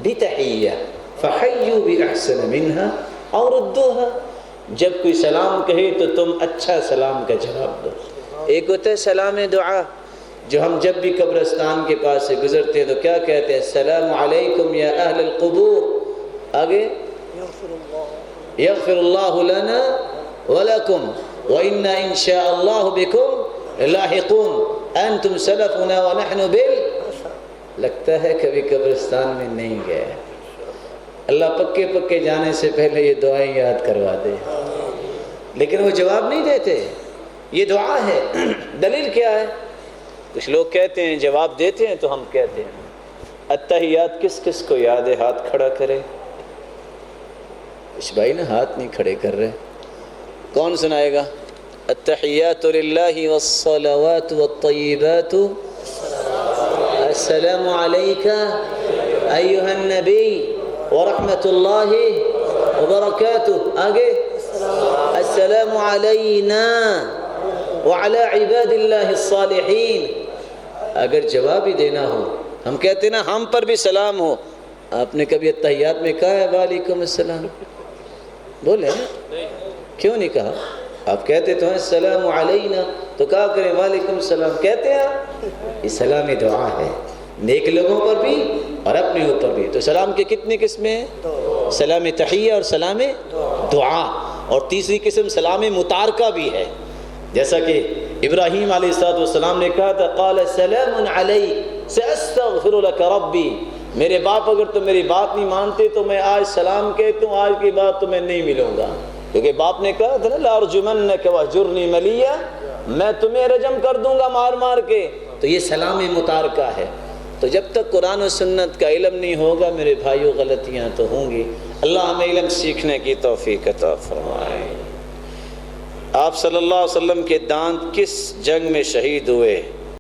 بِتَحِيَّةٍ فَحَيُّوا بِأَحْسَنَ مِنْهَا أَوْ رُدُّوهَا۔ جب کوئی سلام کہے تو تم اچھا سلام کا جواب دو۔ ایک ہوتا ہے سلام دعا، جو ہم جب بھی قبرستان کے پاس سے گزرتے ہیں تو کیا کہتے ہیں؟ السلام علیکم یا اہل القبور، آگے یغفر اللہ لنا ولکم وإنا إن شاء اللہ بکم لاحقون انتم سلفنا ونحن لگتا ہے کبھی قبرستان میں نہیں گئے، اللہ پکے پکے جانے سے پہلے یہ دعائیں یاد کروا دے، لیکن وہ جواب نہیں دیتے۔ یہ دعا ہے، دلیل کیا ہے؟ کچھ لوگ کہتے ہیں جواب دیتے ہیں تو ہم کہتے ہیں التحیات کس کس کو یاد ہے؟ ہاتھ کھڑا کرے۔ کچھ بھائی نا ہاتھ نہیں کھڑے کر رہے، کون سنائے گا؟ التحیات للہ والصلوات والطیبات السلام علیک ایہا النبی ورحمۃ اللہ وبرکاتہ، آگے السلام علینا وعلی عباد اللہ الصالحین۔ اگر جواب ہی دینا ہو، ہم کہتے نا ہم پر بھی سلام ہو، آپ نے کبھی التحیات میں کہا ہے وعلیکم السلام؟ بولے کیوں نہیں کہا؟ آپ کہتے تو ہیں السلام علینا، تو کہا کریں وعلیکم السلام، کہتے ہیں آپ؟ یہ سلام دعا ہے، نیک لوگوں پر بھی اور اپنے اوپر بھی۔ تو سلام کے کتنی قسمیں ہیں؟ سلام تحیہ اور سلام دعا، اور تیسری قسم سلام متارکہ بھی ہے، جیسا کہ ابراہیم علیہ السلام نے کہا تھا قال سلام علی ساستغفر لک ربی، میرے باپ اگر تم میری بات نہیں مانتے تو میں آج سلام کہتا ہوں، آج کے بعد تو میں نہیں ملوں گا، کیونکہ باپ نے کہا تھا نا لارجمنک وہجرنی ملیہ، میں تمہیں رجم کر دوں گا مار مار کے۔ تو یہ سلام متارکہ ہے۔ تو جب تک قرآن و سنت کا علم نہیں ہوگا میرے بھائیوں غلطیاں تو ہوں گی، اللہ ہمیں علم سیکھنے کی توفیق عطا فرمائے۔ آپ صلی اللہ علیہ وسلم کے دانت کس جنگ میں شہید ہوئے؟